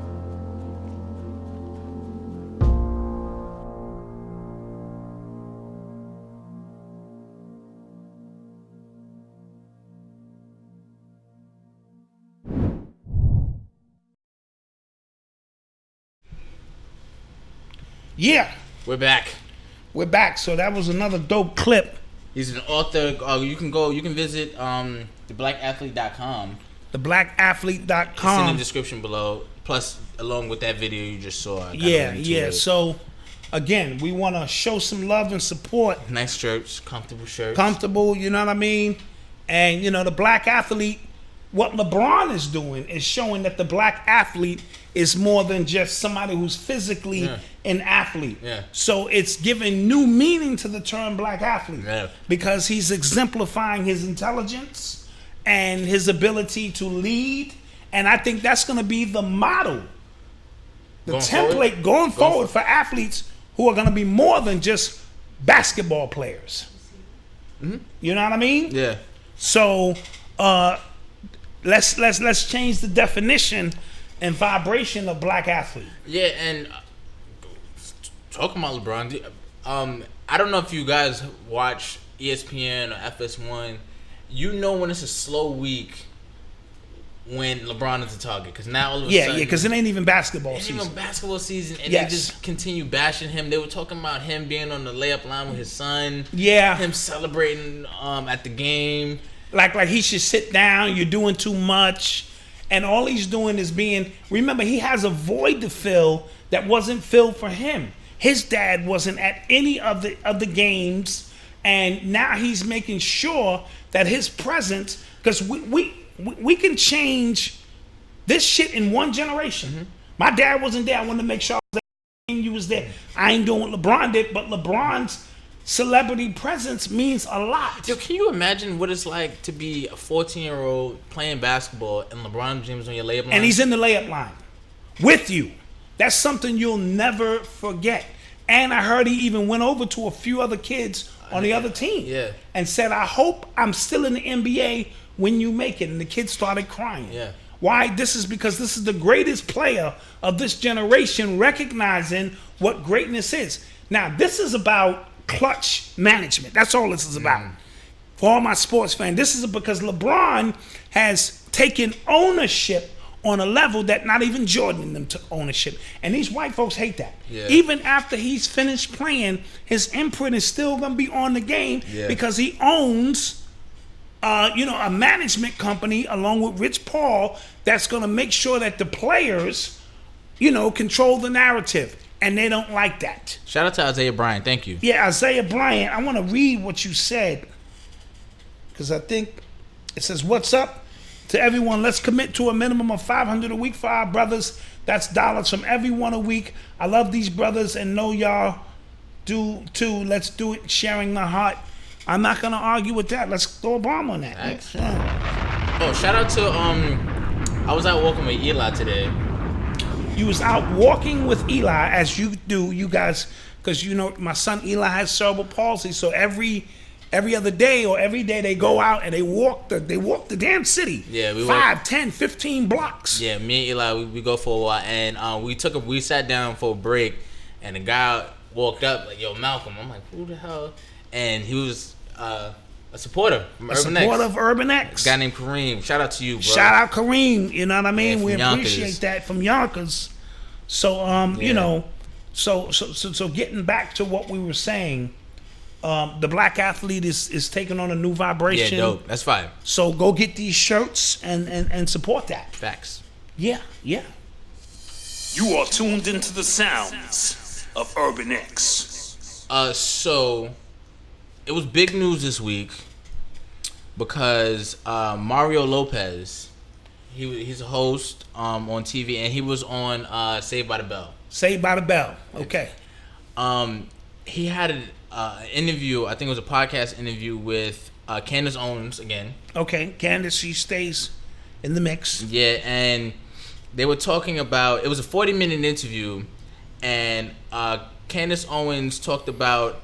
Yeah. We're back. We're back. So that was another dope clip. He's an author. You can visit theblackathlete.com. Theblackathlete.com. It's in the description below. Plus, along with that video you just saw. Yeah. So, again, we want to show some love and support. Nice shirts, comfortable shirts. Comfortable, you know what I mean? And, you know, the black athlete, what LeBron is doing is showing that the black athlete is more than just somebody who's physically an athlete. Yeah. So it's giving new meaning to the term black athlete because he's exemplifying his intelligence and his ability to lead. And I think that's going to be the model, the template going forward for athletes who are going to be more than just basketball players. Mm-hmm. You know what I mean? Yeah. So let's change the definition and vibration of black athlete. Yeah, and talking about LeBron, I don't know if you guys watch ESPN or FS1. You know when it's a slow week when LeBron is the target, because now all of a sudden, because it ain't even basketball season. Even basketball season, and they just continue bashing him. They were talking about him being on the layup line with his son. Yeah, him celebrating at the game. Like he should sit down. You're doing too much. And all he's doing is remember, he has a void to fill that wasn't filled for him. His dad wasn't at any of the games, and now he's making sure that his presence, because we can change this shit in one generation. Mm-hmm. My dad wasn't there. I wanted to make sure I was there. You was there. I ain't doing what LeBron did, but LeBron's celebrity presence means a lot. Yo, can you imagine what it's like to be a 14-year-old playing basketball and LeBron James on your layup line? And he's in the layup line with you. That's something you'll never forget. And I heard he even went over to a few other kids on the other team and said, I hope I'm still in the NBA when you make it. And the kids started crying. Yeah. Why? This is because this is the greatest player of this generation, recognizing what greatness is. Now, this is about clutch management. That's all this is about. For all my sports fans, this is because LeBron has taken ownership on a level that not even Jordan and them took ownership. And these white folks hate that. Yeah. Even after he's finished playing, his imprint is still going to be on the game because he owns a management company along with Rich Paul that's going to make sure that the players, control the narrative. And they don't like that. Shout out to Isaiah Bryant. Thank you. Yeah, Isaiah Bryant. I want to read what you said because I think it says, what's up to everyone? Let's commit to a minimum of $500 a week for our brothers. That's dollars from everyone a week. I love these brothers and know y'all do too. Let's do it. Sharing the heart. I'm not going to argue with that. Let's throw a bomb on that. Oh, shout out to, I was out walking with Eli today. You was out walking with Eli, as you do, you guys, because my son Eli has cerebral palsy. So every other day or every day they go out and they walk the damn city. Yeah, we 5, 10, 15 blocks. Yeah, me and Eli, we go for a while, and we sat down for a break, and the guy walked up like, "Yo, Malcom." I'm like, "Who the hell?" And he was a supporter from UrbanX. Supporter of UrbanX. A guy named Kareem. Shout out to you, bro. Shout out Kareem. You know what I mean? Yeah, we Yonkers. appreciate that from Yonkers. So so getting back to what we were saying, the black athlete is taking on a new vibration. Yeah, dope. That's fine. So go get these shirts and support that. Facts. Yeah. You are tuned into the sounds of UrbanX. So it was big news this week because Mario Lopez, he's a host on TV, and he was on Saved by the Bell. Saved by the Bell. Okay. He had an interview. I think it was a podcast interview with Candace Owens again. Okay, Candace, she stays in the mix. Yeah, and they were talking about. It was a 40-minute interview, and Candace Owens talked about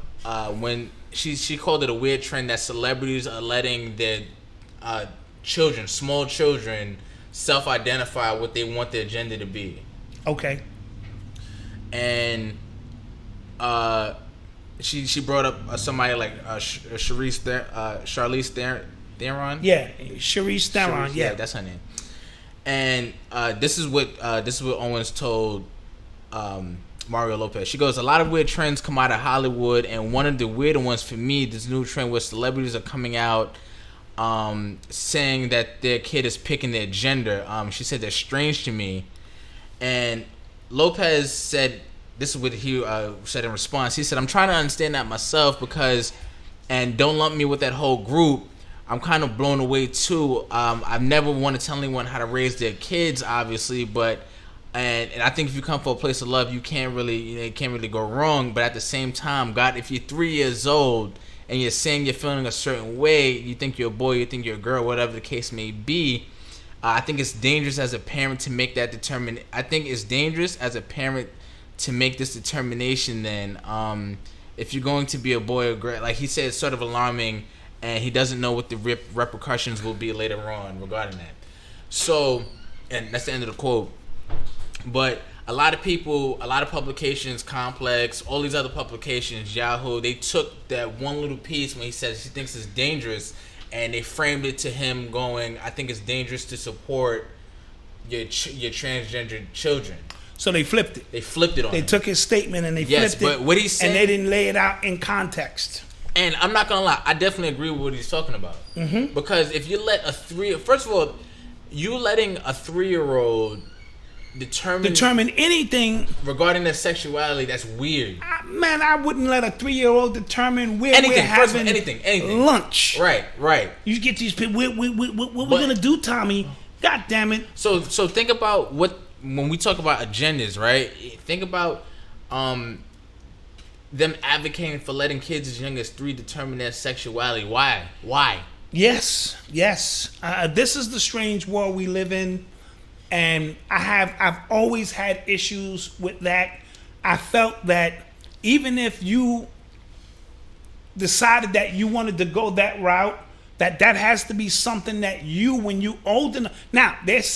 when she called it a weird trend that celebrities are letting their children, small children, self-identify what they want their gender to be. Okay. And she brought up somebody like Charlize Theron. Yeah, Charlize Theron. Yeah, that's her name. And this is what Owens told Mario Lopez. She goes, "A lot of weird trends come out of Hollywood, and one of the weirder ones for me, this new trend where celebrities are coming out saying that their kid is picking their gender." She said that's strange to me. And Lopez said, this is what he said in response. He said, "I'm trying to understand that myself and don't lump me with that whole group. I'm kind of blown away too. I've never want to tell anyone how to raise their kids, obviously, but and I think if you come from a place of love, you can't really go wrong. But at the same time, God, if you're 3 years old and you're saying you're feeling a certain way, you think you're a boy, you think you're a girl, whatever the case may be, I think it's dangerous as a parent to make that determination. I think it's dangerous as a parent to make this determination. Then, if you're going to be a boy or girl, like he said, it's sort of alarming, and he doesn't know what the repercussions will be later on regarding that." So, and that's the end of the quote. But a lot of people, a lot of publications, Complex, all these other publications, Yahoo, they took that one little piece when he says he thinks it's dangerous, and they framed it to him going, "I think it's dangerous to support your transgender children." So they flipped it. They flipped it on him. They took his statement and they flipped it. But what he's saying, and they didn't lay it out in context. And I'm not gonna lie, I definitely agree with what he's talking about. Mm-hmm. Because if you let first of all, you letting a 3-year-old determine anything regarding their sexuality, that's weird. Man, I wouldn't let a 3-year-old determine where anything, we're having anything lunch. Right. You get these people. What we're gonna do, Tommy? God damn it! So think about when we talk about agendas, right? Think about them advocating for letting kids as young as 3 determine their sexuality. Why? Yes. This is the strange world we live in, and I've always had issues with that. I felt that even if you decided that you wanted to go that route, that has to be something that you, when you old enough. Now, there's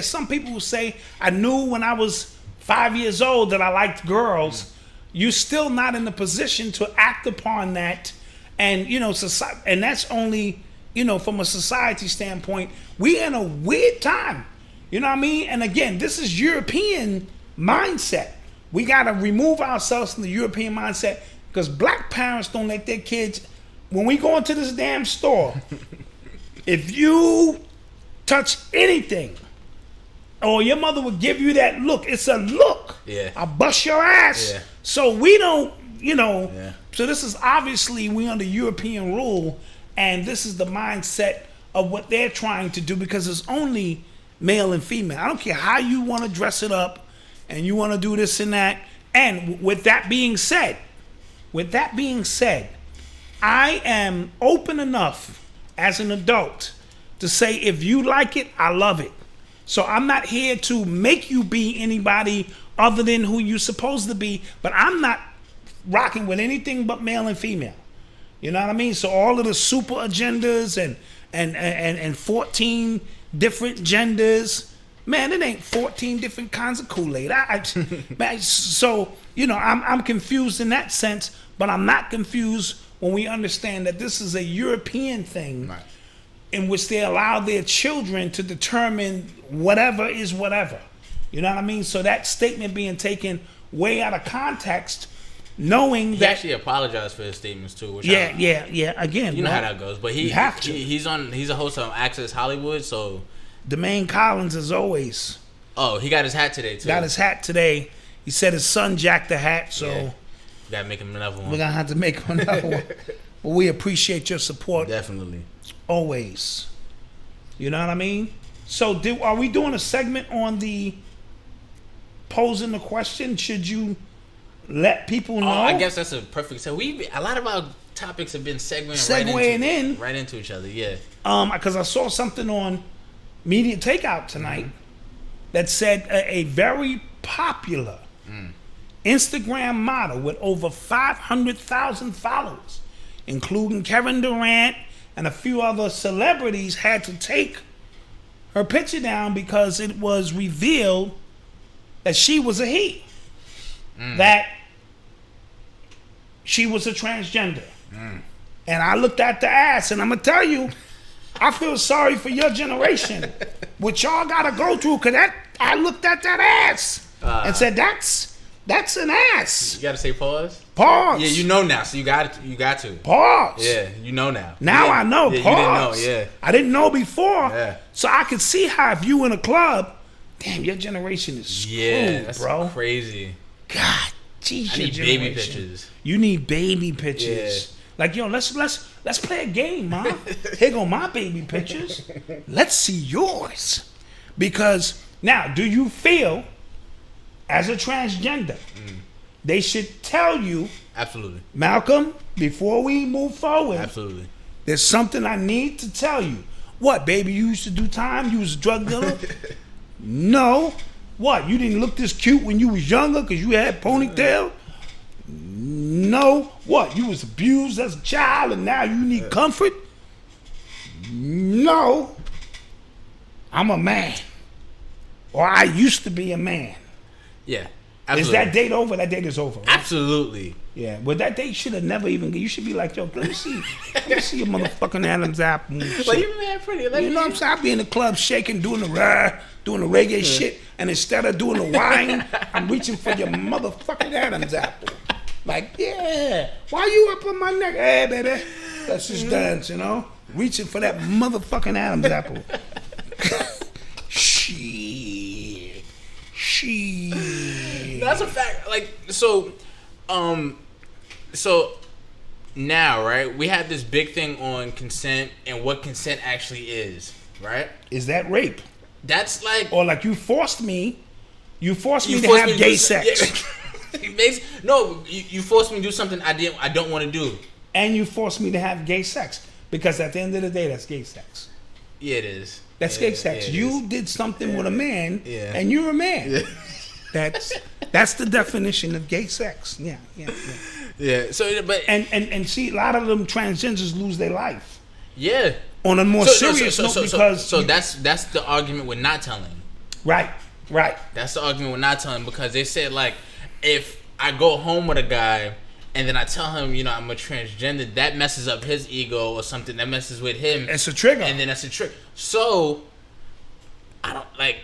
some people who say, I knew when I was 5 years old that I liked girls. You're still not in the position to act upon that. And, society, and that's only, from a society standpoint, we're in a weird time. You know what I mean? And again, this is European mindset. We got to remove ourselves from the European mindset, because black parents don't let their kids, when we go into this damn store, if you touch anything, or your mother would give you that look, it's a look. Yeah. I'll bust your ass. Yeah. So we don't, Yeah. So this is obviously, we under European rule, and this is the mindset of what they're trying to do, because it's only male and female. I don't care how you want to dress it up, and you want to do this and that. And with that being said, I am open enough as an adult to say, if you like it, I love it. So I'm not here to make you be anybody other than who you're supposed to be, but I'm not rocking with anything but male and female. You know what I mean? So all of the super agendas and 14 different genders, man, it ain't 14 different kinds of Kool-Aid. Man, so, I'm confused in that sense, but I'm not confused when we understand that this is a European thing, right, in which they allow their children to determine whatever is whatever. You know what I mean? So that statement being taken way out of context, knowing he that... He actually apologized for his statements too. Which yeah. Again, you know how that goes. But he's a host on Access Hollywood, so... Demaine Collins, as always. Oh, he got his hat today, too. Got his hat today. He said his son jacked the hat, so... Yeah. We gotta make him another one. We're gonna have to make him another one. But we appreciate your support. Definitely. Always. You know what I mean? So, are we doing a segment on the posing the question? Should you let people know? I guess that's a perfect... So a lot of our topics have been segueing right into each other, yeah. Because I saw something on Media Takeout tonight that said a very popular Instagram model with over 500,000 followers, including Kevin Durant and a few other celebrities, had to take her picture down because it was revealed that she was a he, that she was a transgender. And I looked at the ass, and I'm gonna tell you, I feel sorry for your generation, what y'all gotta go through, because I looked at that ass and said, that's an ass. You gotta say pause? Pause. Yeah, you know now, so you got to. Pause. Yeah, you know now. Now I know, yeah, pause. You didn't know, yeah. I didn't know before. Yeah. So I could see how if you in a club, damn, your generation is screwed, that's bro. Crazy. God, geez, I need baby pictures. You need baby pictures. Yeah. Like, yo, let's play a game, man. Here go my baby pictures. Let's see yours. Because now, do you feel, as a transgender, they should tell you, absolutely, Malcolm, before we move forward, absolutely, there's something I need to tell you. What, baby, you used to do time? You was a drug dealer? No. What, you didn't look this cute when you was younger because you had ponytail? No. What, you was abused as a child and now you need comfort? No. I'm a man. Or I used to be a man. Yeah. Absolutely. Is that date over? That date is over. Right? Absolutely. Yeah. Well, that date should have never even... You should be like, yo, let me see your motherfucking Adam's apple. Well, you man pretty. You know what I'm saying? I be in the club shaking, doing the reggae shit, and instead of doing the wine, I'm reaching for your motherfucking Adam's apple. Like, yeah, why you up on my neck? Hey, baby, let's just dance, you know? Reaching for that motherfucking Adam's apple. Shit. That's a fact. Like, so now, right, we have this big thing on consent and what consent actually is, right? Is that rape? That's like... Or like you forced me to have gay sex. Yeah. No, you forced me to do something I don't want to do. And you forced me to have gay sex. Because at the end of the day, that's gay sex. Yeah, it is. That's gay sex. You did something with a man, and you're a man. Yeah. That's the definition of gay sex. Yeah. So, but and see, a lot of them transgenders lose their life. Yeah. On a more serious note, because that's the argument we're not telling. Right. That's the argument we're not telling, because they said, like, if I go home with a guy and then I tell him, you know, I'm a transgender, that messes up his ego or something. That messes with him. It's a trigger. And then that's a trigger. So I don't like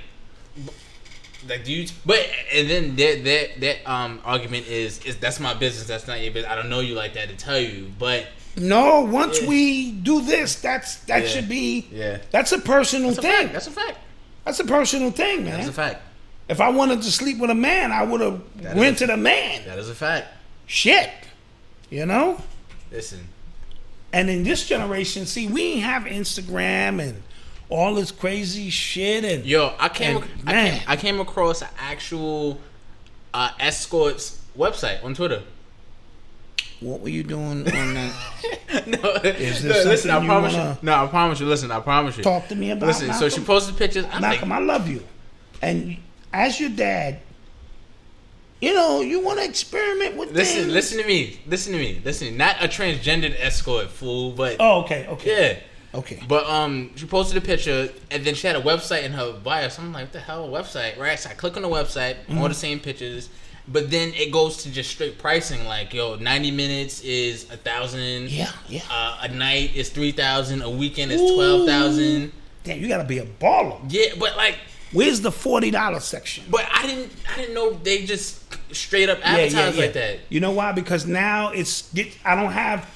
do you? But and then that argument is that's my business. That's not your business. I don't know you like that to tell you, but. No, once we do this, that should be. Yeah. That's a personal thing. That's a fact. That's a personal thing, man. That's a fact. If I wanted to sleep with a man, I would have rented a man. That is a fact. Shit. You know? Listen. And in this generation, see, we ain't have Instagram and all this crazy shit. And I came across an actual escorts website on Twitter. What were you doing on that? Listen, I promise you. No, I promise you. Listen, I promise you. Talk to me about Listen, Malcom. So she posted pictures. Malcom, I love you. And as your dad, you know, you want to experiment with things. Listen to me. Not a transgendered escort, fool, but... Oh, okay. Yeah. Okay. But she posted a picture, and then she had a website in her bio. So I'm like, what the hell, a website? Right? So I click on the website, all the same pictures. But then it goes to just straight pricing, like 90 minutes is $1,000. Yeah. A night is $3,000. A weekend is $12,000. Damn, you gotta be a baller. Yeah, but like, where's the $40 section? But I didn't know they just straight up advertise like that. You know why? Because now I don't have.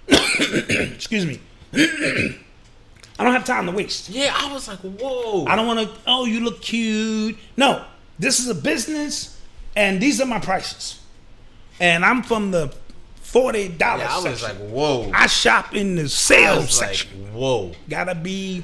Excuse me. I don't have time to waste. Yeah, I was like, whoa. I don't want to. Oh, you look cute. No, this is a business. And these are my prices. And I'm from the $40 section. I was like, whoa. I shop in the sales section. Like, whoa. Gotta be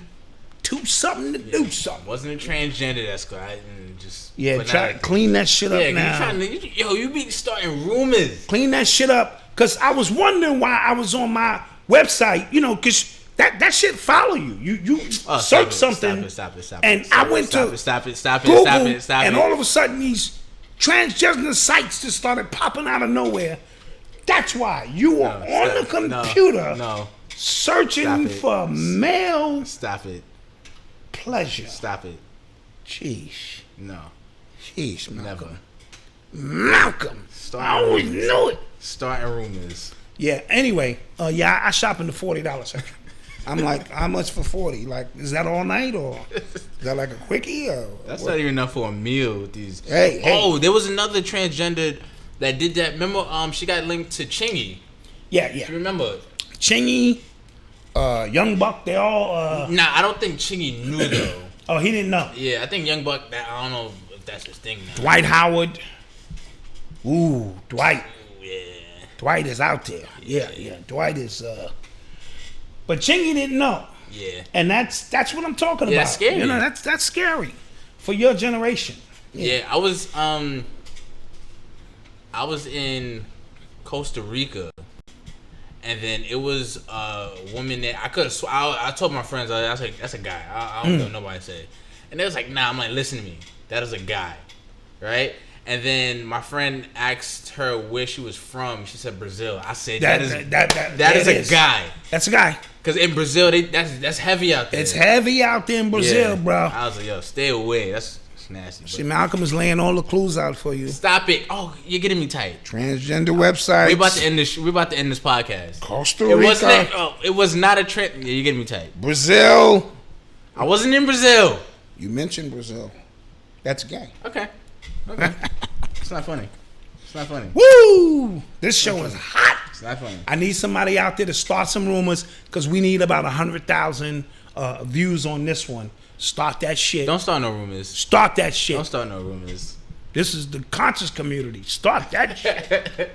something to do something. Wasn't a transgender, that's good. I just... Yeah, try to clean that shit up now. You be starting rumors. Clean that shit up. Because I was wondering why I was on my website, you know, because that shit follow you. You search something. Stop it. And I went to Google, and all of a sudden these transgender sites just started popping out of nowhere. That's why you were on the computer searching for male pleasure. Stop it. Jeez. No. Jeez, Malcom. Never. Malcom. I always knew it. Starting rumors. Yeah, anyway, I shop in the $40 section. I'm like, how much for 40? Like, is that all night or is that like a quickie? Or that's what? Not even enough for a meal with these. Hey. Oh, there was another transgender that did that. Remember, she got linked to Chingy. Yeah. You remember? Chingy, Young Buck, they all. Nah, I don't think Chingy knew though. Oh, he didn't know. Yeah, I think Young Buck. I don't know if that's his thing now. Dwight Howard. Ooh, Dwight. Ooh, yeah. Dwight is out there. Yeah. Dwight is. But Chingy didn't know. Yeah. And that's what I'm talking about. That's scary. You know, that's scary for your generation. Yeah, I was in Costa Rica, and then it was a woman that I could have. I told my friends, I was like, "That's a guy." I don't know what nobody said, and they was like, "Nah." I'm like, "Listen to me. That is a guy, right?" And then my friend asked her where she was from. She said Brazil. I said that is a guy. That's a guy. Because in Brazil, that's heavy out there. It's heavy out there in Brazil, bro. I was like, yo, stay away. That's nasty. See, Malcom is laying all the clues out for you. Stop it. Oh, you're getting me tight. Transgender websites. We're about to end this podcast. Costa Rica. It was not a trend. Yeah, you're getting me tight. Brazil. I wasn't in Brazil. You mentioned Brazil. That's gay. Okay. It's not funny. Woo! This show is hot. It's not funny. I need somebody out there to start some rumors because we need about 100,000 views on this one. Start that shit. Don't start no rumors. Start that shit. Don't start no rumors. This is the conscious community. Start that shit.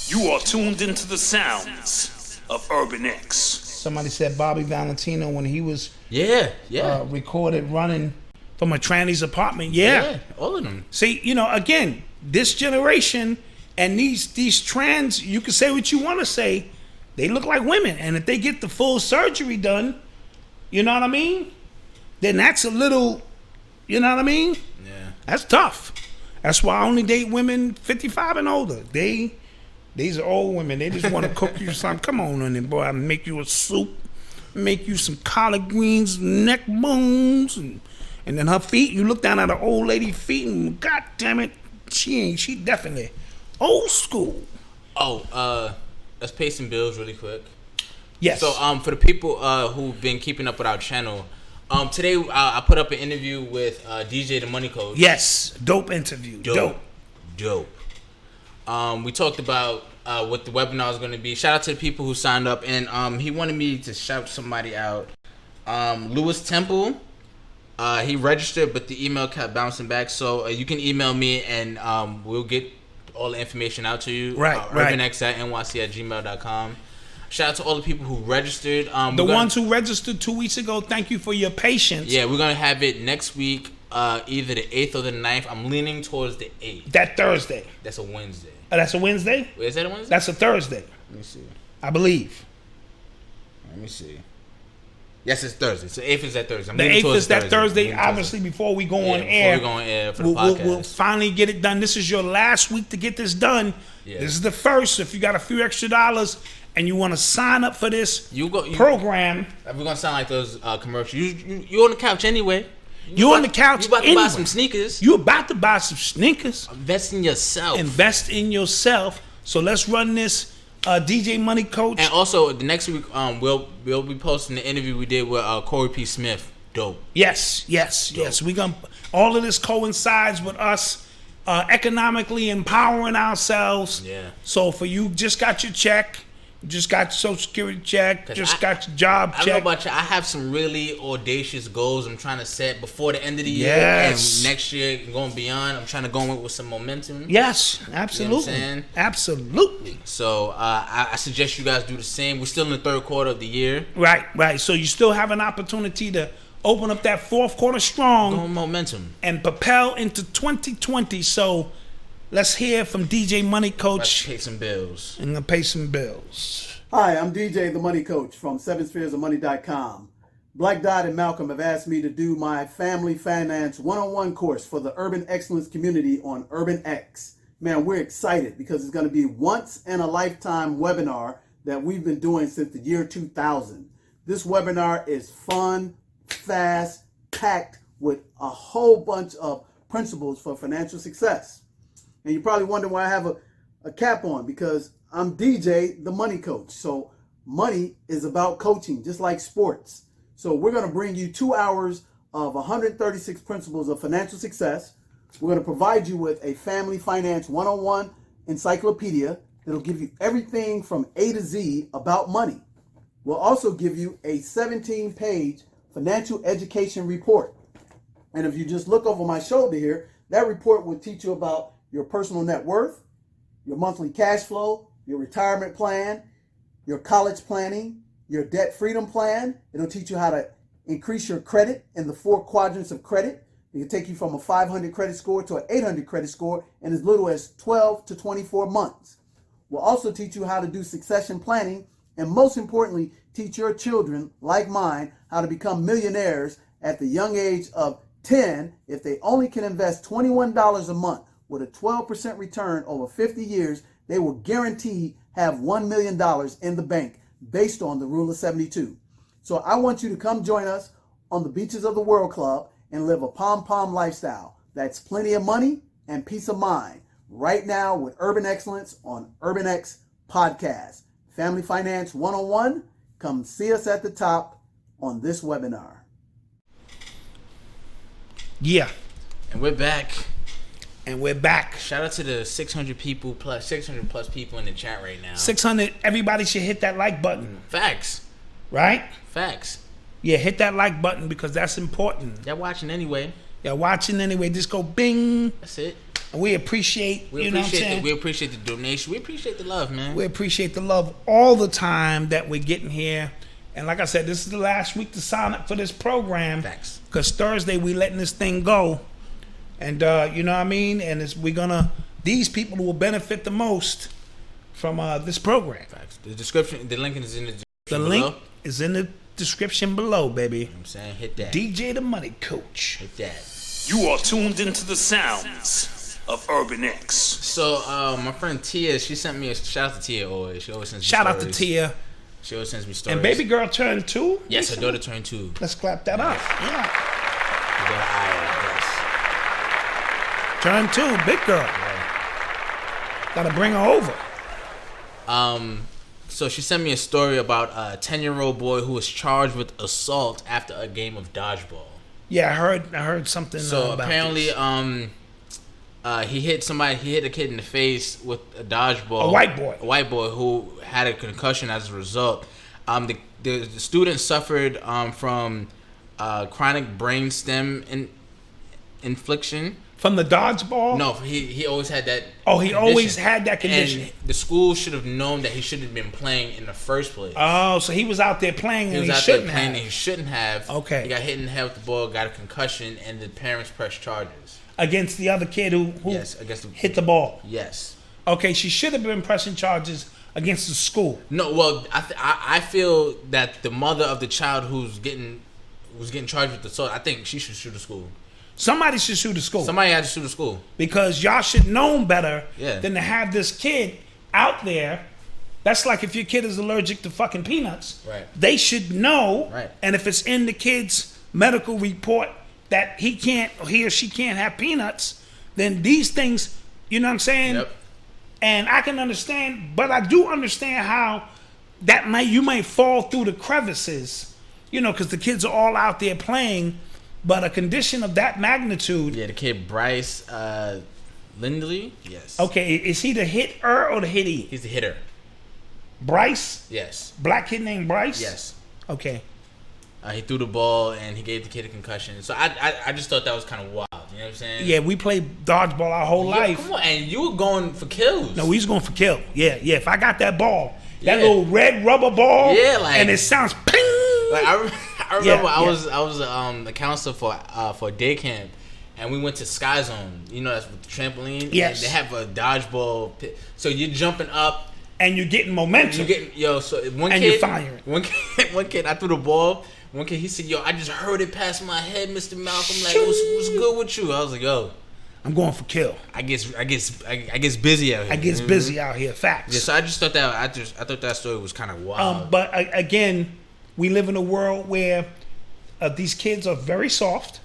You are tuned into the sounds of UrbanX. Somebody said Bobby Valentino when he was yeah recorded running From a tranny's apartment, yeah. All of them. See, you know, again, this generation and these trans, you can say what you want to say, they look like women. And if they get the full surgery done, you know what I mean? Then that's a little, you know what I mean? Yeah. That's tough. That's why I only date women 55 and older. These are old women. They just want to cook you something. Come on, honey, boy. I'll make you a soup, make you some collard greens, neck bones, and then her feet. You look down at an old lady feet, and God damn it, she definitely old school. Oh, let's pay some bills really quick. Yes. So for the people who've been keeping up with our channel, today I put up an interview with DJ the Money Coach. Yes, dope interview. Dope. We talked about what the webinar is going to be. Shout out to the people who signed up, and he wanted me to shout somebody out. Lewis Temple. He registered, but the email kept bouncing back. So you can email me, and we'll get all the information out to you. Right. UrbanX.NYC@gmail.com. Shout out to all the people who registered. The ones who registered 2 weeks ago, thank you for your patience. Yeah, we're going to have it next week, either the 8th or the 9th. I'm leaning towards the 8th. That Thursday. That's a Wednesday. That's a Wednesday? Wait, is that a Wednesday? That's a Thursday. Let me see. I believe. Let me see. Yes, it's Thursday. So 8th is that Thursday. The 8th is that Thursday. Obviously, before we go on air. Before we go on air for the podcast. We'll finally get it done. This is your last week to get this done. Yeah. This is the first. If you got a few extra dollars and you want to sign up for this program. We're going to sound like those commercials. You on the couch anyway. You on the couch You about to buy some sneakers. You about to buy some sneakers. Invest in yourself. Invest in yourself. So let's run this DJ Money Coach. And also, the next week, we'll be posting the interview we did with Corey P. Smith. Dope. Yes. We gonna all of this coincides with us economically empowering ourselves. Yeah. So for you, just got your check. Just got your Social Security check. Just got your job check. I don't know about you. I have some really audacious goals I'm trying to set before the end of the year. Yes. And next year, going beyond, I'm trying to go in with some momentum. Yes, absolutely. You know what I'm saying? Absolutely. So I suggest you guys do the same. We're still in the third quarter of the year. Right. So you still have an opportunity to open up that fourth quarter strong. Go momentum. And propel into 2020. So let's hear from DJ Money Coach. Let's pay some bills. I'm going to pay some bills. Hi, I'm DJ the Money Coach from 7spheresofmoney.com. Black Dot and Malcom have asked me to do my Family Finance 101 course for the Urban Excellence community on UrbanX. Man, we're excited because it's going to be once in a lifetime webinar that we've been doing since the year 2000. This webinar is fun, fast, packed with a whole bunch of principles for financial success. And you probably wonder why I have a cap on, because I'm DJ, the Money Coach. So money is about coaching, just like sports. So we're going to bring you 2 hours of 136 principles of financial success. We're going to provide you with a Family Finance 101 encyclopedia that'll give you everything from A to Z about money. We'll also give you a 17-page financial education report. And if you just look over my shoulder here, that report will teach you about your personal net worth, your monthly cash flow, your retirement plan, your college planning, your debt freedom plan. It'll teach you how to increase your credit in the 4 quadrants of credit. It can take you from a 500 credit score to an 800 credit score in as little as 12 to 24 months. We'll also teach you how to do succession planning, and most importantly, teach your children, like mine, how to become millionaires at the young age of 10 if they only can invest $21 a month with a 12% return over 50 years. They will guarantee have $1 million in the bank based on the rule of 72. So I want you to come join us on the beaches of the World Club and live a pom-pom lifestyle. That's plenty of money and peace of mind right now with Urban Excellence on UrbanX Podcast. Family Finance 101. Come see us at the top on this webinar. Yeah. And we're back. Shout out to the 600 plus people in the chat right now. 600. Everybody should hit that like button. Facts. Right? Facts. Yeah, hit that like button because that's important. Y'all watching anyway. Just go bing. That's it. And we appreciate, you know what I'm saying? We appreciate the donation. We appreciate the love, man. We appreciate the love all the time that we're getting here. And like I said, this is the last week to sign up for this program. Facts. Because Thursday we letting this thing go. And you know what I mean? And these people will benefit the most from this program. Facts. The link is in the description The link is in the description below, baby. You know what I'm saying? Hit that. DJ the Money Coach. Hit that. You are tuned into the sounds of Urban X. So, my friend Tia, she sent me a shout out to Tia always. She always sends me Shout stories. out to Tia. She always sends me stories. And baby girl turned 2? Yes, her daughter turned 2. Let's clap that up. Yeah. Her daughter Aya, yes. Turned 2, big girl. Yeah. Gotta bring her over. So she sent me a story about a 10-year-old boy who was charged with assault after a game of dodgeball. Yeah, I heard something. So about apparently, this. he hit a kid in the face with a dodgeball. A white boy. A white boy who had a concussion as a result. The student suffered from chronic brain stem infliction. From the dodgeball? No, he always had that. Oh, he condition. always had that condition. And the school should have known that he shouldn't have been playing in the first place. Oh, so he was out there playing and he shouldn't have. And he shouldn't have. Okay. He got hit in the head with the ball, got a concussion, and the parents pressed charges. Against the other kid who hit the ball. Yes. Okay, she should have been pressing charges against the school. No, well, I feel that the mother of the child who's getting charged with assault, I think she should sue the school. Somebody should sue the school. Somebody had to sue the school. Because y'all should known better Yeah. than to have this kid out there. That's like if your kid is allergic to fucking peanuts. Right. They should know. Right. And if it's in the kid's medical report that he or she can't have peanuts, then these things, you know what I'm saying? Yep. And I can understand, but I do understand how you might fall through the crevices, you know, because the kids are all out there playing. But a condition of that magnitude. Yeah, the kid Bryce Lindley. Yes. Okay, is he the hitter or the hitty? He's the hitter. Bryce? Yes. Black kid named Bryce? Yes. Okay. He threw the ball and he gave the kid a concussion. So I just thought that was kind of wild. You know what I'm saying? Yeah, we played dodgeball our whole life. Come on, and you were going for kills. No, we was going for kill. Yeah. If I got that ball, that little red rubber ball, and it sounds ping. Like I remember I was a counselor for day camp, and we went to Sky Zone. You know, that's with the trampoline. Yes. And they have a dodgeball pit. So you're jumping up and you're getting momentum. So one and kid, you're firing. One kid, I threw the ball. One kid, he said, "Yo, I just heard it pass my head, Mr. Malcom. Like, what's good with you?" I was like, "Yo, I'm going for kill. I guess busy out here. I gets busy out here. Facts." Yeah, so I just thought I thought that story was kind of wild. But again, we live in a world where these kids are very soft,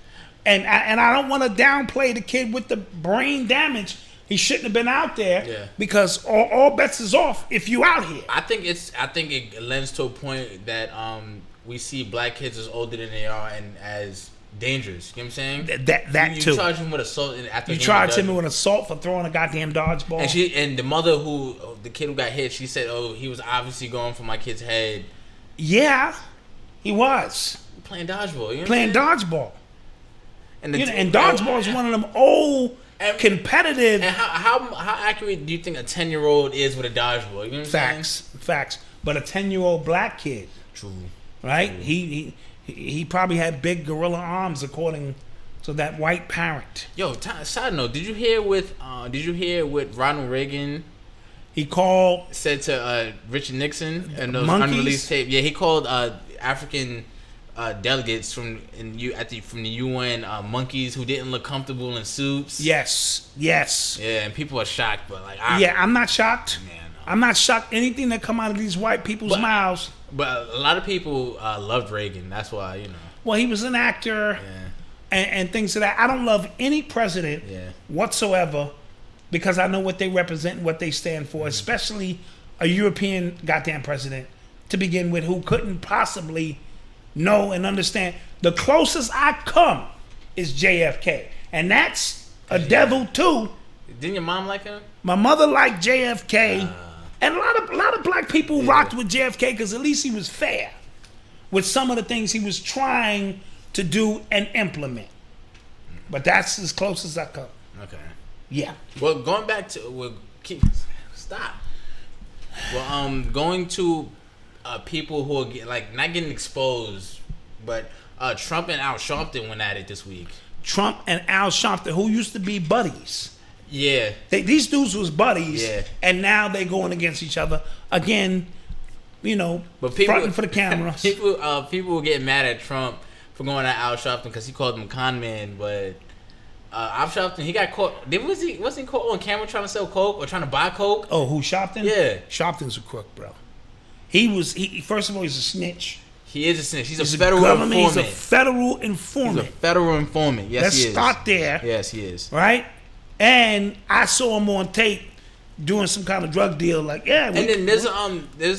and I don't want to downplay the kid with the brain damage. He shouldn't have been out there because all bets is off if you out here. I think it lends to a point that we see black kids as older than they are and as dangerous. You know what I'm saying? That you too. You charge him with assault. You charge him with assault for throwing a goddamn dodgeball. And the mother the kid who got hit, she said, "Oh, he was obviously going for my kid's head." Yeah, he was playing dodgeball. You know playing dodgeball. And dodgeball is one of them old competitive. And how accurate do you think a 10-year-old is with a dodgeball? You know what I'm saying? Facts. But a 10-year-old black kid. True. Right? True. He probably had big gorilla arms according to that white parent. Yo, side note, did you hear with Ronald Reagan? He said to Richard Nixon and those monkeys? Unreleased tape. Yeah, he called African delegates from the UN monkeys who didn't look comfortable in suits. Yes. Yeah, and people are shocked, but I'm not shocked. Man, no. I'm not shocked anything that come out of these white people's mouths. But a lot of people loved Reagan. That's why, you know. Well, he was an actor, and things of that. I don't love any president whatsoever because I know what they represent and what they stand for, especially a European goddamn president to begin with who couldn't possibly know and understand. The closest I come is JFK, and that's a devil too. Didn't your mom like him? My mother liked JFK. And a lot of black people rocked with JFK because at least he was fair with some of the things he was trying to do and implement. But that's as close as I come. Okay. Yeah. Well, going back to stop. Well, going to people who are like not getting exposed, but Trump and Al Sharpton went at it this week. Trump and Al Sharpton, who used to be buddies. Yeah. These dudes was buddies, Yeah. and now they're going against each other again. You know, But people fronting for the cameras. people were getting mad at Trump for going at Al Sharpton because he called him a con man, but Al Sharpton, he got caught. Wasn't he caught on camera trying to sell coke or trying to buy coke? Oh, who, Sharpton? Yeah. Sharpton's a crook, bro. He first of all, he's a snitch. He is a snitch. He's a federal informant. He's a federal informant. He's a federal informant. Yes, Let's he is. start there. Yes, he is. Right? And I saw him on tape doing some kind of drug deal. Like, yeah. And then there's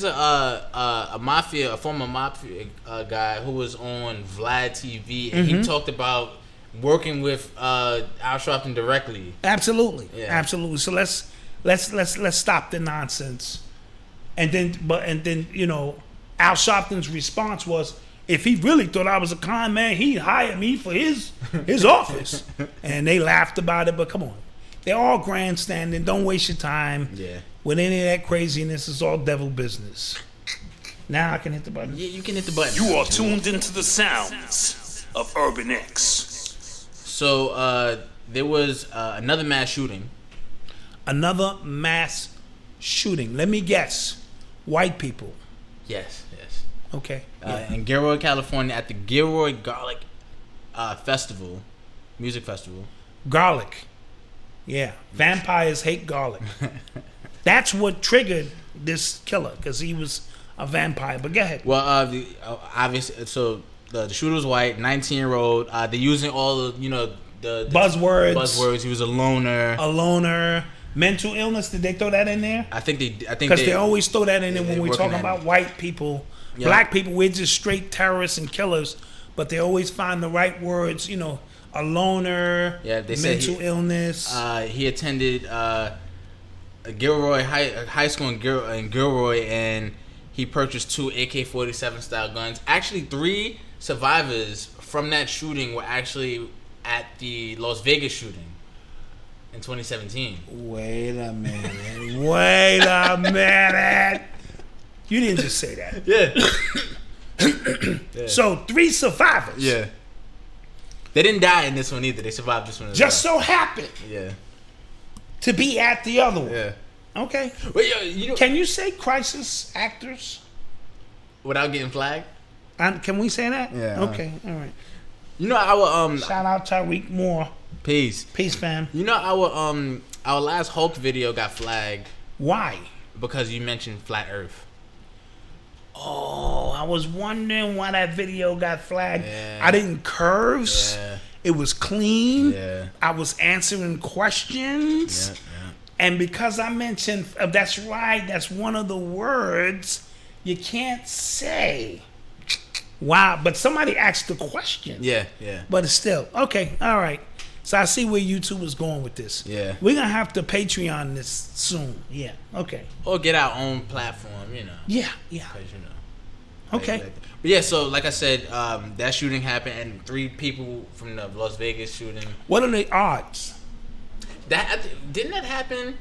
a former mafia guy who was on Vlad TV, and he talked about working with Al Sharpton directly. Absolutely, Yeah. absolutely. So let's stop the nonsense. And then you know, Al Sharpton's response was, if he really thought I was a con man, he'd hire me for his office. And they laughed about it, but come on. They're all grandstanding. Don't waste your time with any of that craziness. It's all devil business. Now I can hit the button. Yeah, you can hit the button. You are tuned into the sounds of Urban X. So there was another mass shooting. Another mass shooting. Let me guess. White people. Yes. Okay. In Gilroy, California, at the Gilroy Garlic Festival, music festival. Garlic. Yeah. Vampires hate garlic. That's what triggered this killer, because he was a vampire. But go ahead. Well, obviously, so the shooter was white, 19-year-old. They're using all the, the buzzwords. He was a loner. Mental illness. Did they throw that in there? I think because they always throw that in there when we're talking about white people. Yeah. Black people, we're just straight terrorists and killers, but they always find the right words, a loner, mental illness. He attended Gilroy High School in Gilroy, and he purchased 2 AK-47 style guns. Actually, 3 survivors from that shooting were actually at the Las Vegas shooting in 2017. Wait a minute. You didn't just say that. Yeah. So 3 survivors. Yeah. They didn't die in this one either. They survived this one as Just so happened. Yeah. To be at the other one. Yeah. Okay. Wait, can you say crisis actors without getting flagged? Can we say that? Yeah. Okay. All right. Our shout out Tyreek Moore. Peace, fam. Our last Hulk video got flagged. Why? Because you mentioned flat Earth. Oh, I was wondering why that video got flagged. Yeah. I didn't curves. Yeah. It was clean. Yeah. I was answering questions. Yeah. And because I mentioned, that's right, that's one of the words you can't say. Wow, but somebody asked the question. Yeah. But it's still, okay, all right. So I see where YouTube is going with this. Yeah. We're going to have to Patreon this soon. Yeah, okay. Or get our own platform, Yeah. Okay. But yeah, so like I said, that shooting happened, and 3 people from the Las Vegas shooting. What are the odds? Didn't that happen?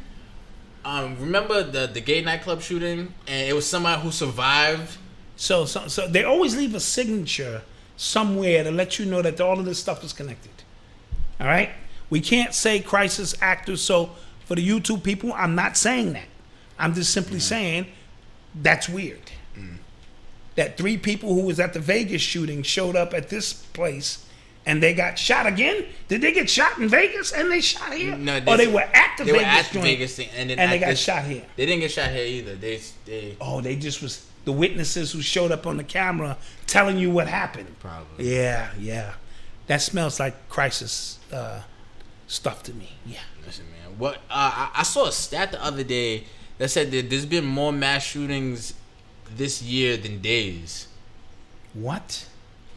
Remember the gay nightclub shooting, and it was somebody who survived. So they always leave a signature somewhere to let you know that all of this stuff is connected. All right? We can't say crisis actors. So for the YouTube people, I'm not saying that. I'm just simply saying that's weird. That 3 people who was at the Vegas shooting showed up at this place and they got shot again? Did they get shot in Vegas and they shot here? No, they were at the Vegas. They were at the joint Vegas thing, and they got shot here. They didn't get shot here either. They just was the witnesses who showed up on the camera telling you what happened. Probably. Yeah. That smells like crisis stuff to me. Yeah. Listen, man. What I saw a stat the other day that said that there's been more mass shootings this year than days. What?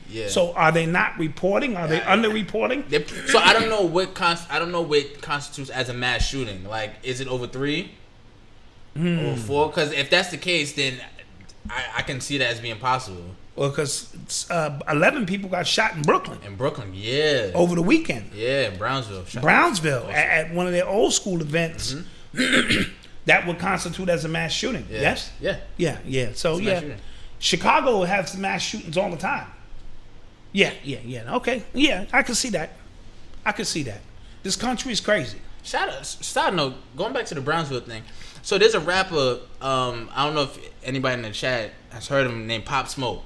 Yeah. So are they not reporting? Are they underreporting? So I don't know what constitutes as a mass shooting. Like, is it over 3 or 4? Because if that's the case, then I can see that as being possible. Well, because 11 people got shot in Brooklyn. Yeah. Over the weekend. Yeah, Brownsville. At one of their old school events. That would constitute as a mass shooting. Yeah. Yes? Yeah. So, yeah. Chicago has mass shootings all the time. Yeah. Okay. Yeah, I can see that. This country is crazy. Side note, going back to the Brownsville thing. So there's a rapper, I don't know if anybody in the chat has heard of him, named Pop Smoke.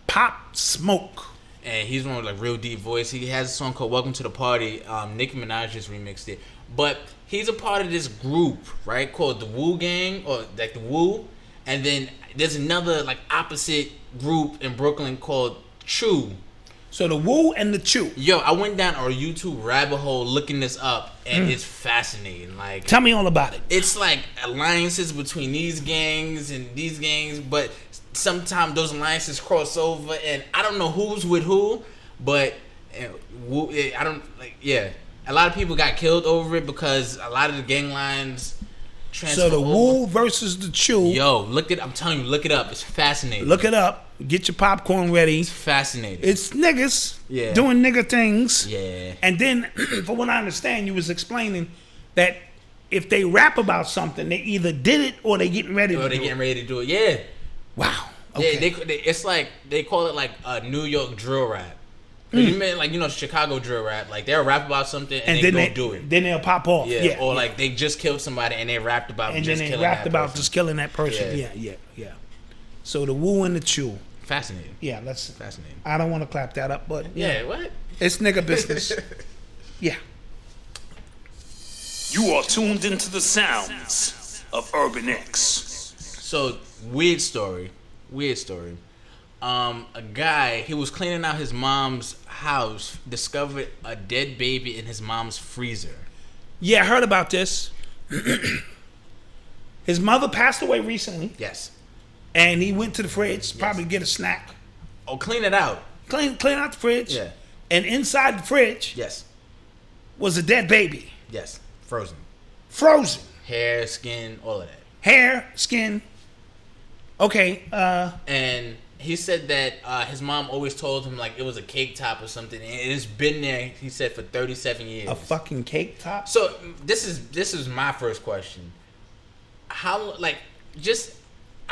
Pop Smoke. And he's one with like real deep voice. He has a song called Welcome to the Party. Nicki Minaj just remixed it. But he's a part of this group, right, called the Wu Gang, or like the Wu. And then there's another like opposite group in Brooklyn called Chew. So the Wu and the Chew. Yo, I went down a YouTube rabbit hole looking this up, and it's fascinating. Like, tell me all about it. It's like alliances between these gangs and these gangs, but sometimes those alliances cross over, and I don't know who's with who, but I don't like. Yeah, a lot of people got killed over it because a lot of the gang lines. So the Wu versus the Chew. Yo, look it. I'm telling you, look it up. It's fascinating. Look it up. Get your popcorn ready. It's fascinating. It's niggas doing nigga things. Yeah. And then, from what I understand, you was explaining that if they rap about something, they either did it or they getting ready to do it. Or they getting ready to do it. Yeah. Wow. Okay. Yeah, it's like they call it like a New York drill rap. You mean like Chicago drill rap? Like they'll rap about something and then they do it. Then they'll pop off. Yeah. Or like they just killed somebody and they rapped about just killing that person. Yeah. So the Wu and the Chew. Fascinating. Yeah, that's fascinating. I don't want to clap that up, but yeah, what? It's nigga business. Yeah. You are tuned into the sounds of Urban X. So weird story. A guy, he was cleaning out his mom's house, discovered a dead baby in his mom's freezer. Yeah, I heard about this. His mother passed away recently. Yes. And he went to the fridge, probably get a snack. Oh, clean it out. Clean out the fridge. Yeah. And inside the fridge, yes, was a dead baby. Yes, frozen. Hair, skin, all of that. Hair, skin. Okay. And he said that his mom always told him like it was a cake top or something, and it's been there. He said for 37 years. A fucking cake top. So this is my first question. How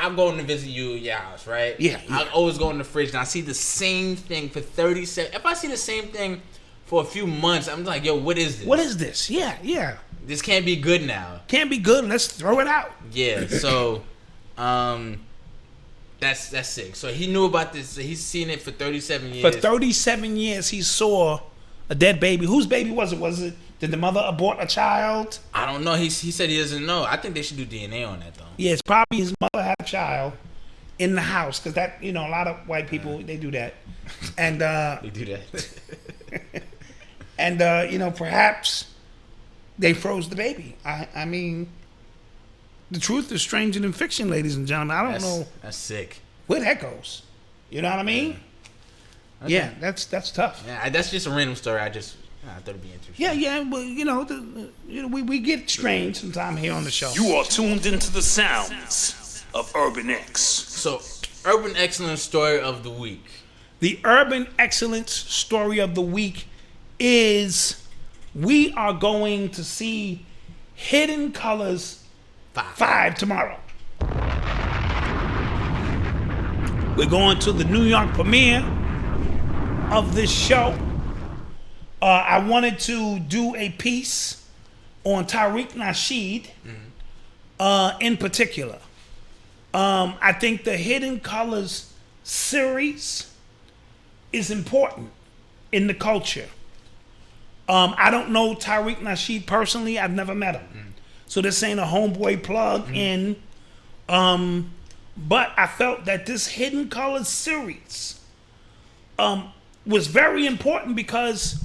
I'm going to visit you at your house, right? Yeah. I always go in the fridge and I see the same thing for 37. If I see the same thing for a few months, I'm like, yo, what is this? What is this? Yeah. This can't be good now. Can't be good. Let's throw it out. Yeah. So, that's sick. So he knew about this. So he's seen it for 37 years. For 37 years, he saw a dead baby. Whose baby was it? Did the mother abort a child? I don't know. He said he doesn't know. I think they should do DNA on that though. Yeah, it's probably his mother had a child in the house because that a lot of white people they do that, and they do that, and perhaps they froze the baby. I mean, the truth is stranger than fiction, ladies and gentlemen. I don't know. That's sick. Where that goes? You know what I mean? Yeah, okay. Yeah, that's tough. Yeah, that's just a random story. I thought it'd be interesting. Yeah. Well, we get strange sometimes here on the show. You are tuned into the sounds of Urban X. So, Urban Excellence Story of the Week. The Urban Excellence Story of the Week is we are going to see Hidden Colors 5 tomorrow. We're going to the New York premiere of this show. I wanted to do a piece on Tariq Nasheed in particular. I think the Hidden Colors series is important in the culture. I don't know Tariq Nasheed personally. I've never met him. So this ain't a homeboy plug in. But I felt that this Hidden Colors series was very important because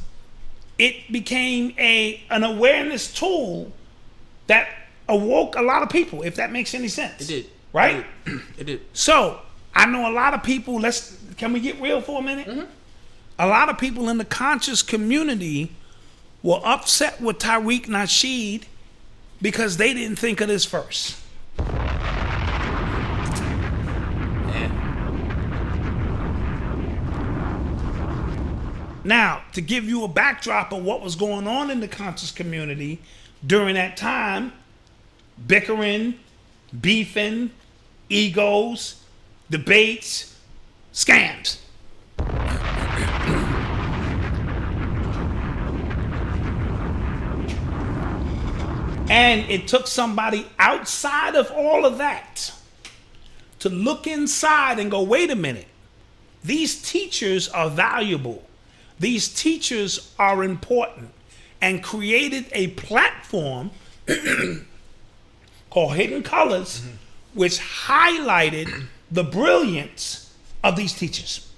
it became an awareness tool that awoke a lot of people, if that makes any sense. It did. Right? It did. So, I know a lot of people, can we get real for a minute? Mm-hmm. A lot of people in the conscious community were upset with Tariq Nasheed because they didn't think of this first. Now, to give you a backdrop of what was going on in the conscious community during that time, bickering, beefing, egos, debates, scams. And it took somebody outside of all of that to look inside and go, wait a minute. These teachers are valuable. These teachers are important. And created a platform called Hidden Colors, which highlighted the brilliance of these teachers.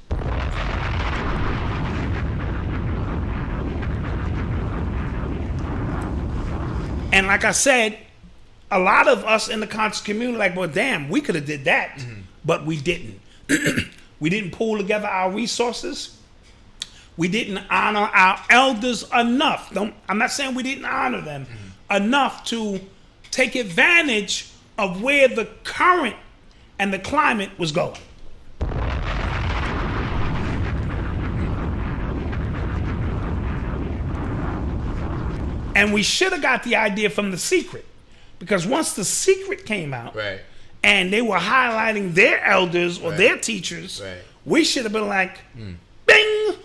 And like I said, a lot of us in the conscious community like, well, damn, we could have did that, but we didn't. We didn't pull together our resources. We didn't honor our elders enough. I'm not saying we didn't honor them enough to take advantage of where the current and the climate was going. And we should have got the idea from The Secret, because once The Secret came out, right, and they were highlighting their elders or their teachers, we should have been like, bing!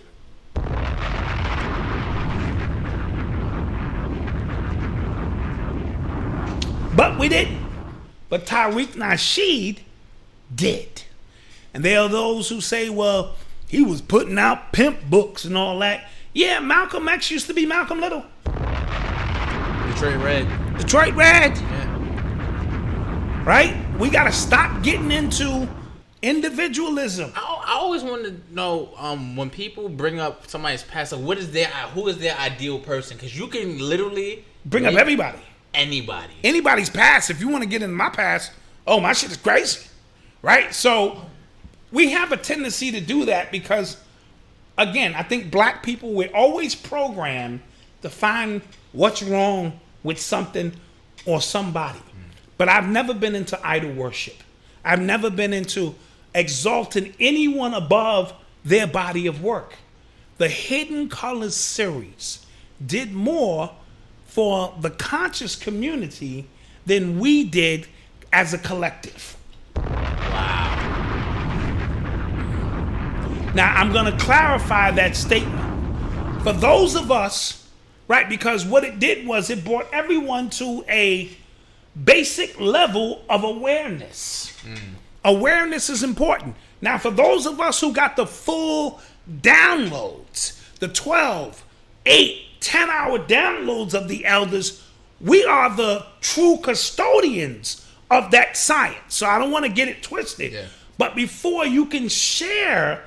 But we didn't. But Tariq Nasheed did. And there are those who say, well, he was putting out pimp books and all that. Yeah, Malcolm X used to be Malcolm Little. Detroit Red. Detroit Red. Yeah. Right? We got to stop getting into individualism. I always want to know when people bring up somebody's past, like, who is their ideal person? Because you can literally bring up everybody. Anybody. Anybody's past. If you want to get into my past, oh, my shit is crazy. Right? So we have a tendency to do that because, again, I think black people, we're always programmed to find what's wrong with something or somebody. But I've never been into idol worship. I've never been into exalting anyone above their body of work. The Hidden Colors series did more for the conscious community than we did as a collective. Wow. Now, I'm going to clarify that statement. For those of us, right, because what it did was it brought everyone to a basic level of awareness. Awareness is important. Now, for those of us who got the full downloads, the 12, 8, 10-hour downloads of the elders, we are the true custodians of that science. So I don't want to get it twisted. Yeah. But before you can share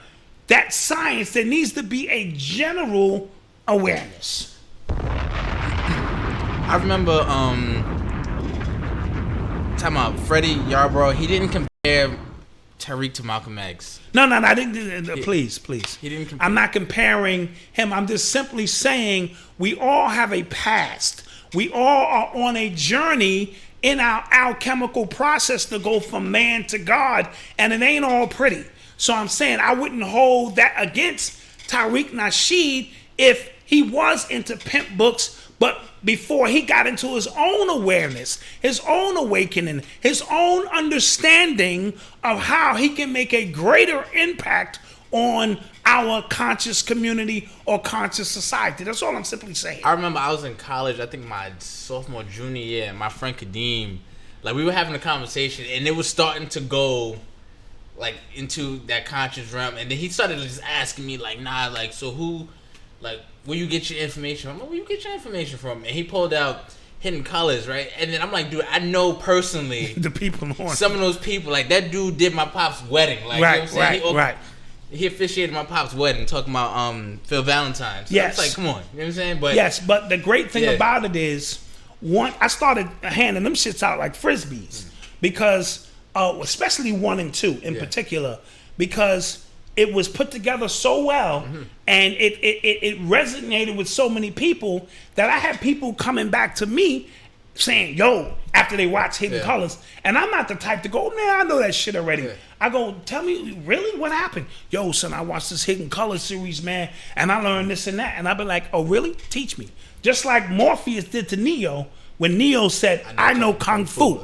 that science, there needs to be a general awareness. I remember talking about Freddie Yarbrough. He didn't compare Tariq to Malcolm X. No, I didn't. Please. He didn't compare. I'm not comparing him. I'm just simply saying we all have a past. We all are on a journey in our alchemical process to go from man to God, and it ain't all pretty. So I'm saying I wouldn't hold that against Tariq Nasheed if he was into pimp books, but before he got into his own awareness, his own awakening, his own understanding of how he can make a greater impact on our conscious community or conscious society. That's all I'm simply saying. I remember I was in college, I think my sophomore, junior year, and my friend Kadeem, like, we were having a conversation, and it was starting to go, like, into that conscious realm, and then he started just asking me, like, nah, like, so who, like, where you get your information from? Where you get your information from? And he pulled out Hidden Colors, right? And then I'm like, dude, I know personally the people on some of those people. Like, that dude did my pop's wedding. Like, right, you know what I'm saying? Right. He officiated my pop's wedding, talking about Phil Valentine. So yes. It's like, come on, you know what I'm saying? But yes, but the great thing about it is, I started handing them shits out like frisbees because, especially 1 and 2 in particular, because it was put together so well, and it resonated with so many people that I had people coming back to me saying, yo, after they watch Hidden Colors, and I'm not the type to go, man, I know that shit already. I go, tell me, really, what happened? Yo, son, I watched this Hidden Colors series, man, and I learned this and that. And I've been like, oh, really? Teach me. Just like Morpheus did to Neo when Neo said, I know Kung Fu.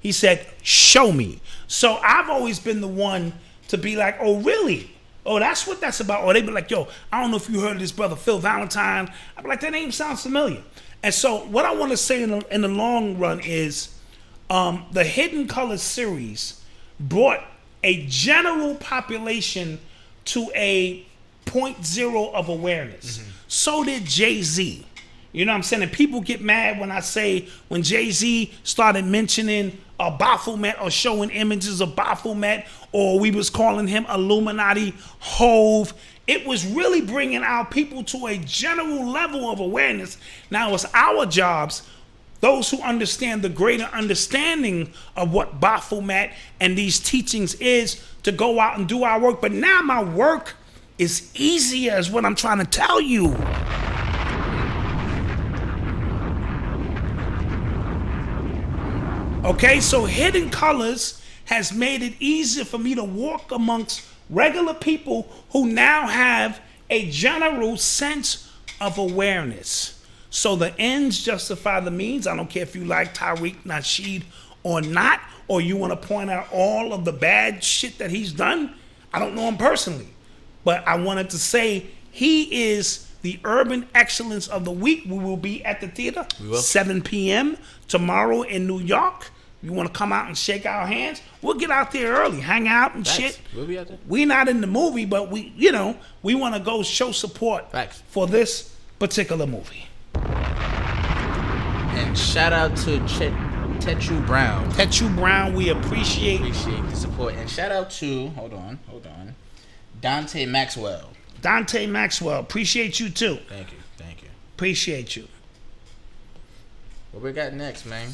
He said, show me. So I've always been the one to be like, oh, really? Oh, that's what that's about. Or they be like, yo, I don't know if you heard of this brother Phil Valentine. I be like, that name sounds familiar. And so what I want to say in the long run is the Hidden Colors series brought a general population to a 0.0 of awareness. So did Jay-Z. You know what I'm saying? And people get mad when I say when Jay-Z started mentioning Baphomet or showing images of Baphomet, or we was calling him Illuminati Hove. It was really bringing our people to a general level of awareness. Now it's our jobs, those who understand the greater understanding of what Baphomet and these teachings is, to go out and do our work. But now my work is easier, is what I'm trying to tell you. Okay, so Hidden Colors has made it easier for me to walk amongst regular people who now have a general sense of awareness. So the ends justify the means. I don't care if you like Tariq Nasheed or not, or you want to point out all of the bad shit that he's done. I don't know him personally, but I wanted to say he is the urban excellence of the week. We will be at the theater 7 p.m. tomorrow in New York. You want to come out and shake our hands? We'll get out there early, hang out and shit. We'll be out there. We're not in the movie, but we want to go show support for this particular movie. And shout out to Tetu Brown. Tetu Brown, we appreciate the support. And shout out to hold on, Dante Maxwell. Dante Maxwell, appreciate you too. Thank you. Appreciate you. What we got next, man?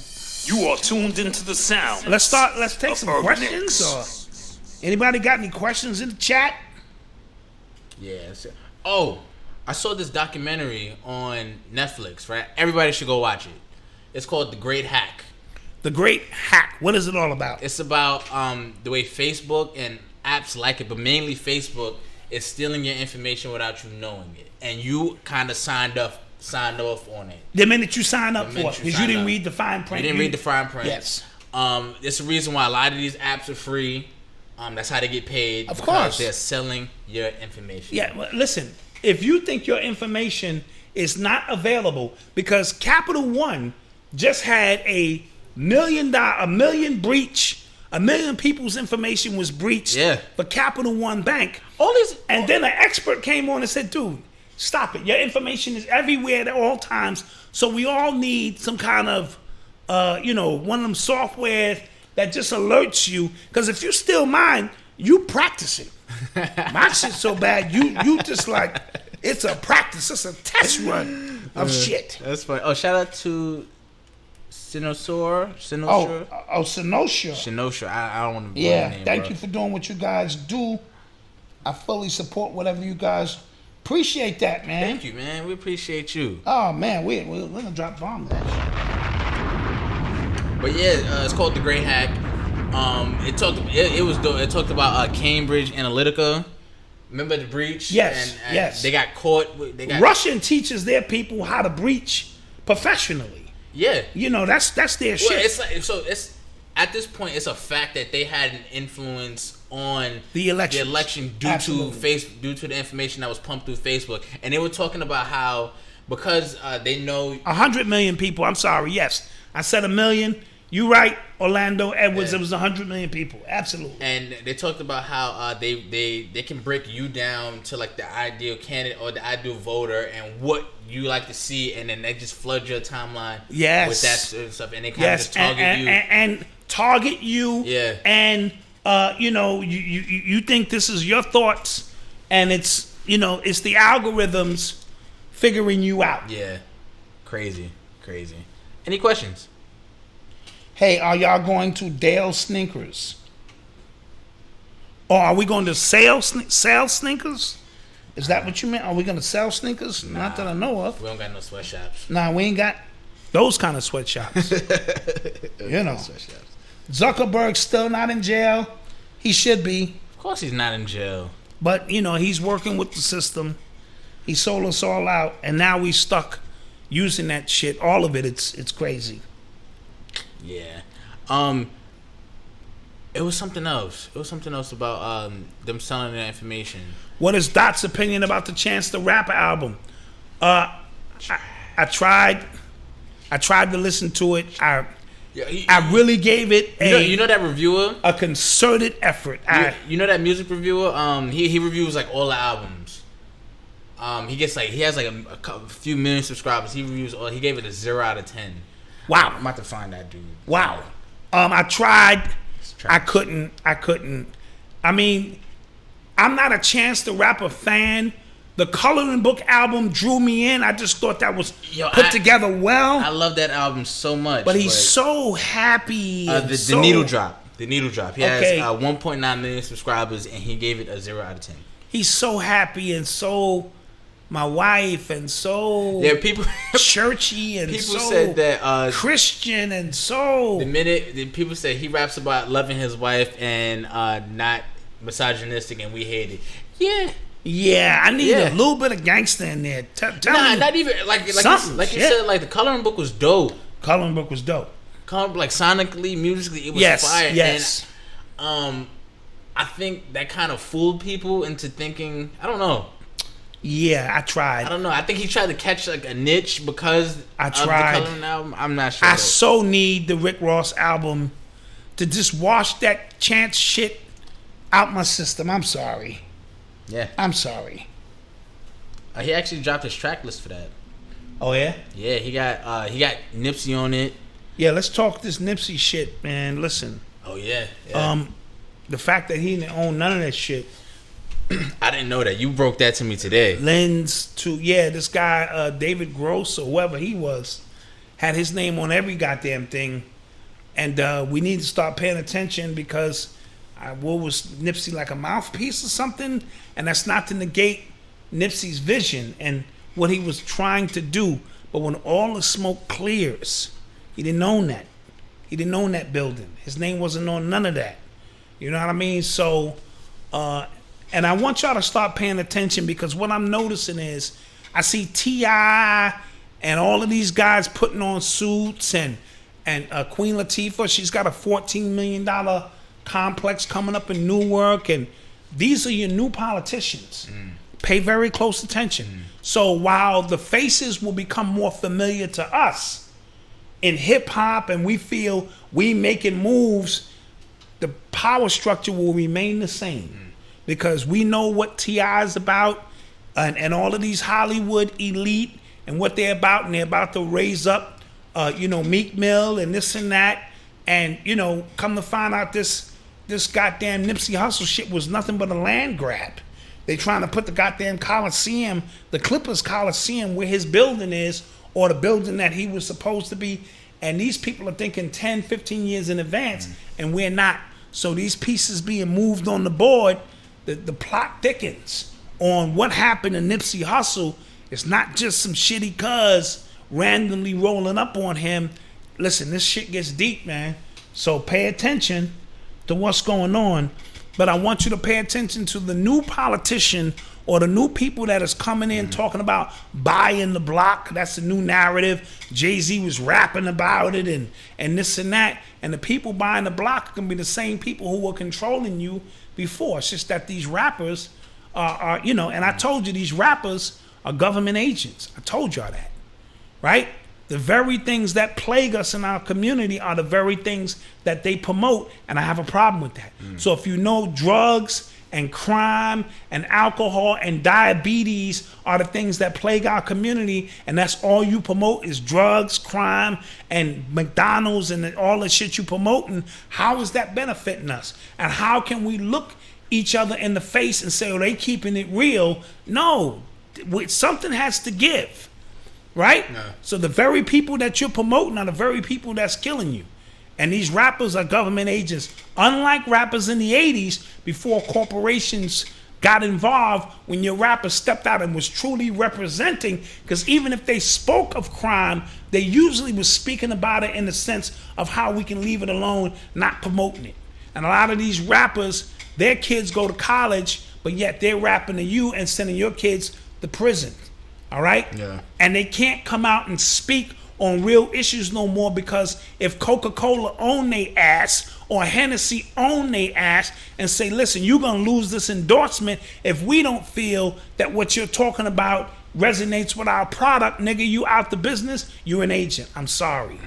You are tuned into the sound. Let's take some questions. Or anybody got any questions in the chat? Yeah. Oh, I saw this documentary on Netflix, right? Everybody should go watch it. It's called The Great Hack. The Great Hack. What is it all about? It's about the way Facebook and apps like it, but mainly Facebook, is stealing your information without you knowing it. And you kind of signed off on it. The minute you sign up for it, because you didn't read the fine print. You didn't read the fine print. Yes. It's the reason why a lot of these apps are free. That's how they get paid. Of course. They're selling your information. Yeah, well, listen, if you think your information is not available, because Capital One just had a $1 million breach, 1 million people's information was breached for Capital One Bank. And then an expert came on and said, dude, stop it. Your information is everywhere at all times. So we all need some kind of, one of them software that just alerts you. Because if you steal mine, you practicing. My shit's so bad, you just like, it's a practice. It's a test run of shit. That's funny. Oh, shout out to Sinosure. Sinosure. I don't want to. Yeah. Thank you for doing what you guys do. I fully support whatever you guys. Appreciate that, man. Thank you, man. We appreciate you. Oh man, we're gonna drop bombs. But yeah, it's called The Great Hack. It talked about Cambridge Analytica. Remember the breach? Yes, yes. They got caught. Russian teaches their people how to breach professionally. Yeah, that's their shit. It's like, it's at this point, it's a fact that they had an influence on the election due to the information that was pumped through Facebook. And they were talking about how because they know 100 million people. I'm sorry. Yes, I said 1 million. You right, Orlando Edwards. Yeah. It was 100 million people. Absolutely. And they talked about how they can break you down to like the ideal candidate or the ideal voter and what you like to see, and then they just flood your timeline with that stuff, and they kind of just target you and target you. Yeah. And you think this is your thoughts, and it's it's the algorithms figuring you out. Yeah. Crazy. Any questions? Hey, are y'all going to Dale Sneakers? Or are we going to sell sneakers? Is that what you meant? Are we going to sell sneakers? Nah, not that I know of. We don't got no sweatshops. Nah, we ain't got those kind of sweatshops. Zuckerberg's still not in jail. He should be. Of course he's not in jail. But, he's working with the system. He sold us all out, and now we stuck using that shit. All of it, it's crazy. Yeah. It was something else. It was something else about them selling that information. What is Dot's opinion about the Chance the Rapper album? I tried to listen to it. I really gave it you know that reviewer, a concerted effort. You know that music reviewer. He reviews like all the albums. He has like a few million subscribers. He reviews all. He gave it a 0 out of 10. Wow. I'm about to find that dude. Wow. I tried. I couldn't. I mean, I'm not a Chance the Rapper fan. The Coloring Book album drew me in. I just thought that was put together well. I love that album so much. But he's so happy. The Needle Drop. The Needle Drop. He has 1.9 million subscribers, and he gave it a 0 out of 10. He's so happy and so my wife and so people churchy and people so said that Christian and so the people say he raps about loving his wife and not misogynistic, and we hate it. Yeah, I need a little bit of gangster in there. Not even like you said. Like the Coloring Book was dope. Coloring Book was dope. Like sonically, musically, it was fire. Yes. And I think that kind of fooled people into thinking. I don't know. Yeah, I tried. I don't know. I think he tried to catch like a niche because I tried. Of the Coloring album. I'm not sure. I so need the Rick Ross album to just wash that Chance shit out my system. I'm sorry. Yeah. I'm sorry. He actually dropped his track list for that. Oh yeah? Yeah, he got Nipsey on it. Yeah, let's talk this Nipsey shit, man. Listen. Oh yeah. The fact that he didn't own none of that shit. I didn't know that. You broke that to me today. Lends to this guy David Gross or whoever he was had his name on every goddamn thing, and we need to start paying attention because what was Nipsey, like a mouthpiece or something? And that's not to negate Nipsey's vision and what he was trying to do, but when all the smoke clears, he didn't own that. He didn't own that building. His name wasn't on none of that. You know what I mean? So and I want y'all to start paying attention because what I'm noticing is I see T.I. and all of these guys putting on suits and Queen Latifah, she's got a $14 million complex coming up in Newark, and these are your new politicians. Pay very close attention. So while the faces will become more familiar to us in hip hop and we feel we making moves, the power structure will remain the same. Because we know what T.I. is about and all of these Hollywood elite and what they're about, and they're about to raise up, Meek Mill and this and that. And, come to find out this goddamn Nipsey Hussle shit was nothing but a land grab. They trying to put the goddamn Coliseum, the Clippers Coliseum where his building is, or the building that he was supposed to be. And these people are thinking 10, 15 years in advance, and we're not. So these pieces being moved on the board, the plot thickens on what happened to Nipsey Hussle. It's not just some shitty cuz randomly rolling up on him. Listen, this shit gets deep, man. So pay attention to what's going on. But I want you to pay attention to the new politician or the new people that is coming in talking about buying the block. That's the new narrative. Jay-Z was rapping about it and this and that. And the people buying the block are going to be the same people who were controlling you before. It's just that these rappers are and I told you these rappers are government agents. I told y'all that, right? The very things that plague us in our community are the very things that they promote, and I have a problem with that. So if you know drugs and crime and alcohol and diabetes are the things that plague our community, and that's all you promote is drugs, crime, and McDonald's and all the shit you promoting, how is that benefiting us? And how can we look each other in the face and say, oh, they keeping it real? No, something has to give. Right? No. So the very people that you're promoting are the very people that's killing you. And these rappers are government agents. Unlike rappers in the 80s, before corporations got involved, when your rapper stepped out and was truly representing, because even if they spoke of crime, they usually was speaking about it in the sense of how we can leave it alone, not promoting it. And a lot of these rappers, their kids go to college, but yet they're rapping to you and sending your kids to prison. All right? Yeah. And they can't come out and speak on real issues no more, because if Coca-Cola own they ass or Hennessy own they ass and say, listen, you're going to lose this endorsement if we don't feel that what you're talking about resonates with our product, nigga, you out the business, you're an agent. I'm sorry.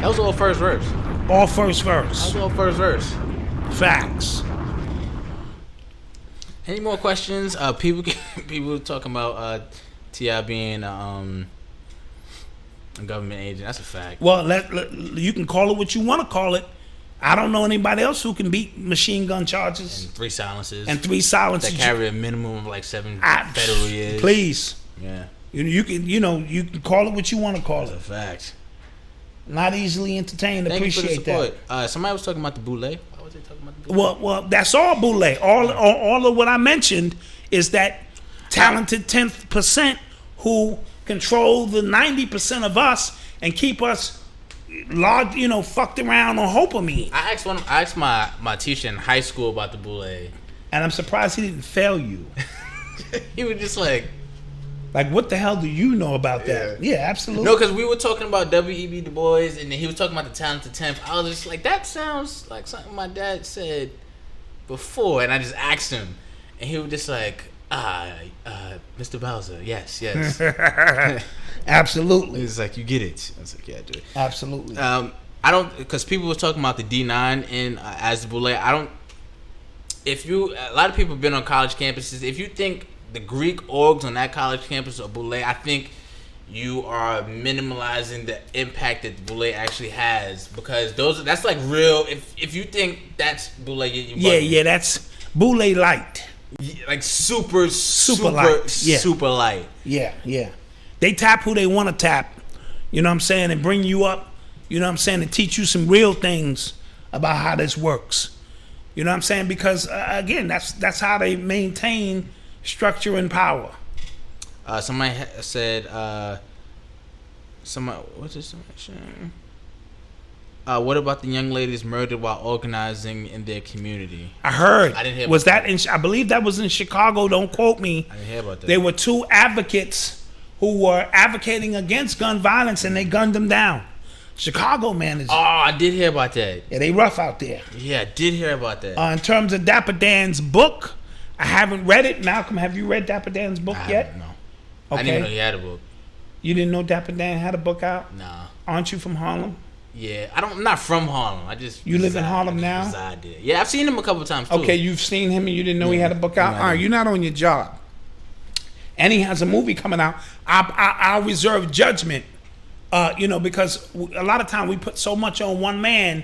That was all first verse. All first verse. That was all first verse. Facts. Any more questions? People talking about T.I. being a government agent. That's a fact. Well, you can call it what you want to call it. I don't know anybody else who can beat machine gun charges. And 3 silences. That carry a minimum of like 7 federal years. Please. Yeah. You can call it what you want to call That's it. a fact. Not easily entertained. Thank Appreciate you for the support. Somebody was talking about the boule. Why was they talking about the boule? Well, that's all boule. All of what I mentioned is that talented 10th percent who control the 90% of us and keep us large, fucked around on hopamine. I asked my teacher in high school about the boule, and I'm surprised he didn't fail you. He was just like, what the hell do you know about that? Yeah, absolutely. No, because we were talking about W.E.B. Du Bois, and then he was talking about the talented 10th. I was just like, that sounds like something my dad said before, and I just asked him, and he was just like, Mr. Bowser, yes. Absolutely. He's like, you get it. I was like, yeah, I do it. Absolutely. I don't, because people were talking about the D9 in as the boule. A lot of people have been on college campuses. If you think the Greek orgs on that college campus are boule, I think you are minimalizing the impact that boule actually has, because that's like real. If you think that's boule, that's boule light. Like super light. Super light. Yeah. They tap who they want to tap. You know what I'm saying? And bring you up. You know what I'm saying? And teach you some real things about how this works. You know what I'm saying? Because again, that's how they maintain structure and power. Somebody said, what's this? What about the young ladies murdered while organizing in their community? I heard. I didn't hear. Was that in? I believe that was in Chicago. Don't quote me. I didn't hear about that. There were 2 advocates who were advocating against gun violence, and they gunned them down. Chicago, man. I did hear about that. Yeah, they rough out there. Yeah, I did hear about that. In terms of Dapper Dan's book, I haven't read it. Malcolm, have you read Dapper Dan's book yet? No. Okay. I didn't even know he had a book. You didn't know Dapper Dan had a book out? Nah. Aren't you from Harlem? Yeah, I'm not from Harlem. You live in Harlem now? Reside there. Yeah, I've seen him a couple times too. Okay, you've seen him and you didn't know he had a book out? All right, you're not on your job. And he has a movie coming out. I'll reserve judgment, because a lot of time we put so much on one man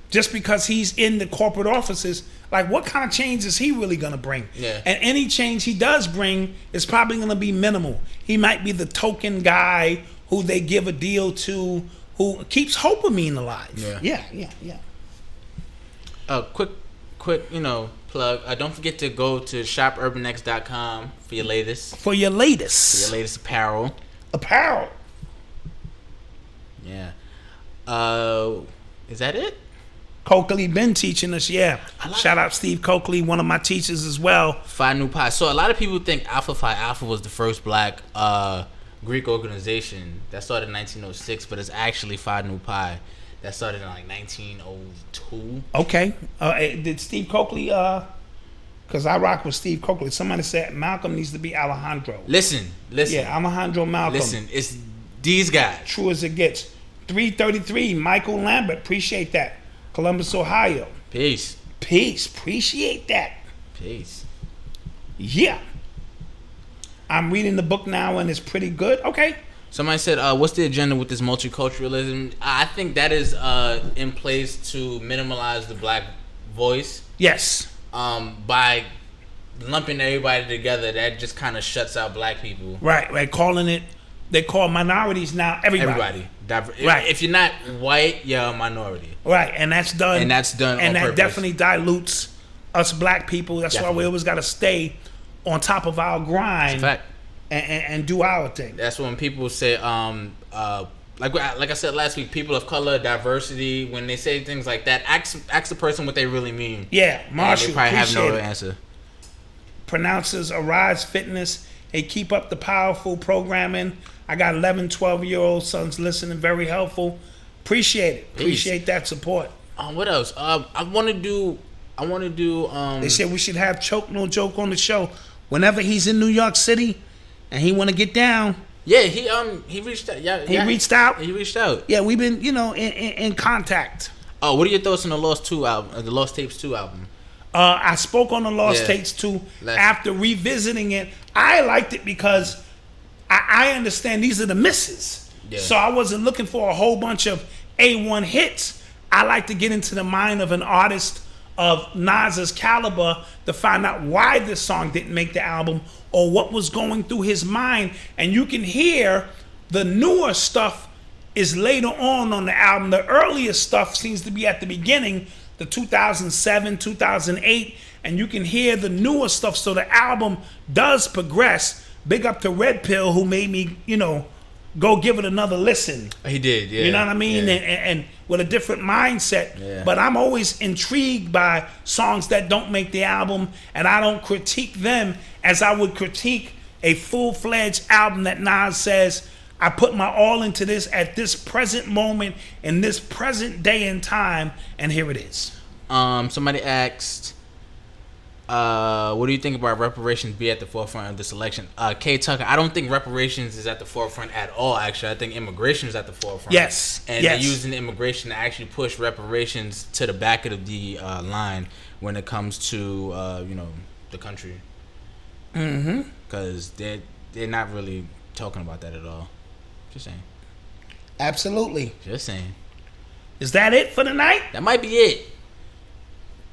just because he's in the corporate offices. Like, what kind of change is he really going to bring? Yeah. And any change he does bring is probably going to be minimal. He might be the token guy who they give a deal to, who keeps hopeamine alive. Yeah. Quick, plug. Don't forget to go to shopurbanx.com for your latest. For your latest apparel. Yeah. Is that it? Coakley been teaching us, yeah. Shout out Steve Coakley, one of my teachers as well. Phi Nu Pi. So a lot of people think Alpha Phi Alpha was the first black Greek organization that started in 1906, but it's actually Phi Nu Pi that started in like 1902. Okay. Did Steve Coakley, because I rock with Steve Coakley. Somebody said Malcolm needs to be Alejandro. Listen. Yeah, Alejandro Malcolm. Listen, it's these guys. True as it gets. 333, Michael Lambert. Appreciate that. Columbus, Ohio. Peace. Appreciate that. Peace. Yeah. I'm reading the book now and it's pretty good. Okay. Somebody said, what's the agenda with this multiculturalism? I think that is in place to minimize the black voice. Yes. By lumping everybody together, that just kind of shuts out black people. Right. Calling it, they call minorities now everybody. Right. If you're not white, you're a minority. Right, and that's done. And that purpose. Definitely dilutes us black people. That's why we always got to stay on top of our grind. That's a fact. And do our thing. That's when people say, like I said last week, people of color, diversity. When they say things like that, ask the person what they really mean. Yeah, Marshall. They probably have no answer. Pronounces Arise Fitness. Hey, keep up the powerful programming. I got 11, 12-year-old sons listening. Very helpful. Appreciate it. Appreciate that support. What else? I want to do. They said we should have Choke No Joke on the show whenever he's in New York City and he want to get down. Yeah, he reached out. Yeah, he reached out. He reached out. Yeah, we've been in contact. Oh, what are your thoughts on the Lost Tapes 2 album? I spoke on the Lost Tapes 2 after revisiting it. I liked it because I understand these are the misses. Yeah. So I wasn't looking for a whole bunch of A1 hits. I like to get into the mind of an artist of Nas's caliber to find out why this song didn't make the album or what was going through his mind. And you can hear the newer stuff is later on the album. The earlier stuff seems to be at the beginning, the 2007, 2008, and you can hear the newer stuff. So the album does progress. Big up to Red Pill who made me, go give it another listen. He did, yeah. You know what I mean? Yeah. And with a different mindset. Yeah. But I'm always intrigued by songs that don't make the album, and I don't critique them as I would critique a full-fledged album that Nas says, I put my all into this at this present moment, in this present day and time, and here it is. Somebody asked, what do you think about reparations be at the forefront of this election? K. Tucker, I don't think reparations is at the forefront at all, actually. I think immigration is at the forefront. Yes. And they're using immigration to actually push reparations to the back of the line when it comes to, the country. Mm-hmm. Because they're not really talking about that at all. Just saying. Absolutely. Just saying. Is that it for the night? That might be it.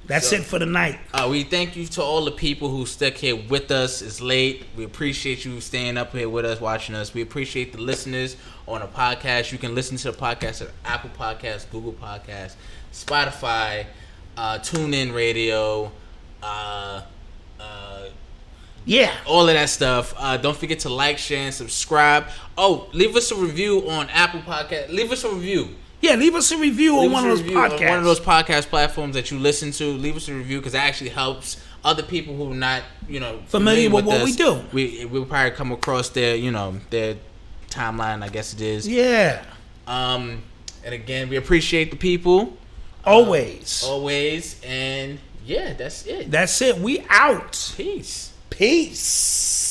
That's it for the night. We thank you to all the people who stuck here with us. It's late. We appreciate you staying up here with us, watching us. We appreciate the listeners on the podcast. You can listen to the podcast at Apple Podcasts, Google Podcasts, Spotify, TuneIn Radio, all of that stuff. Don't forget to like, share, and subscribe. Oh, leave us a review on Apple Podcasts. Leave us a review. Yeah, leave us a review on one of those podcasts. On one of those podcast platforms that you listen to. Leave us a review because that actually helps other people who are not, familiar with what us. we do. We'll probably come across their timeline, I guess it is. Yeah. And again, we appreciate the people. Always. And yeah, that's it. That's it. We out. Peace. Peace.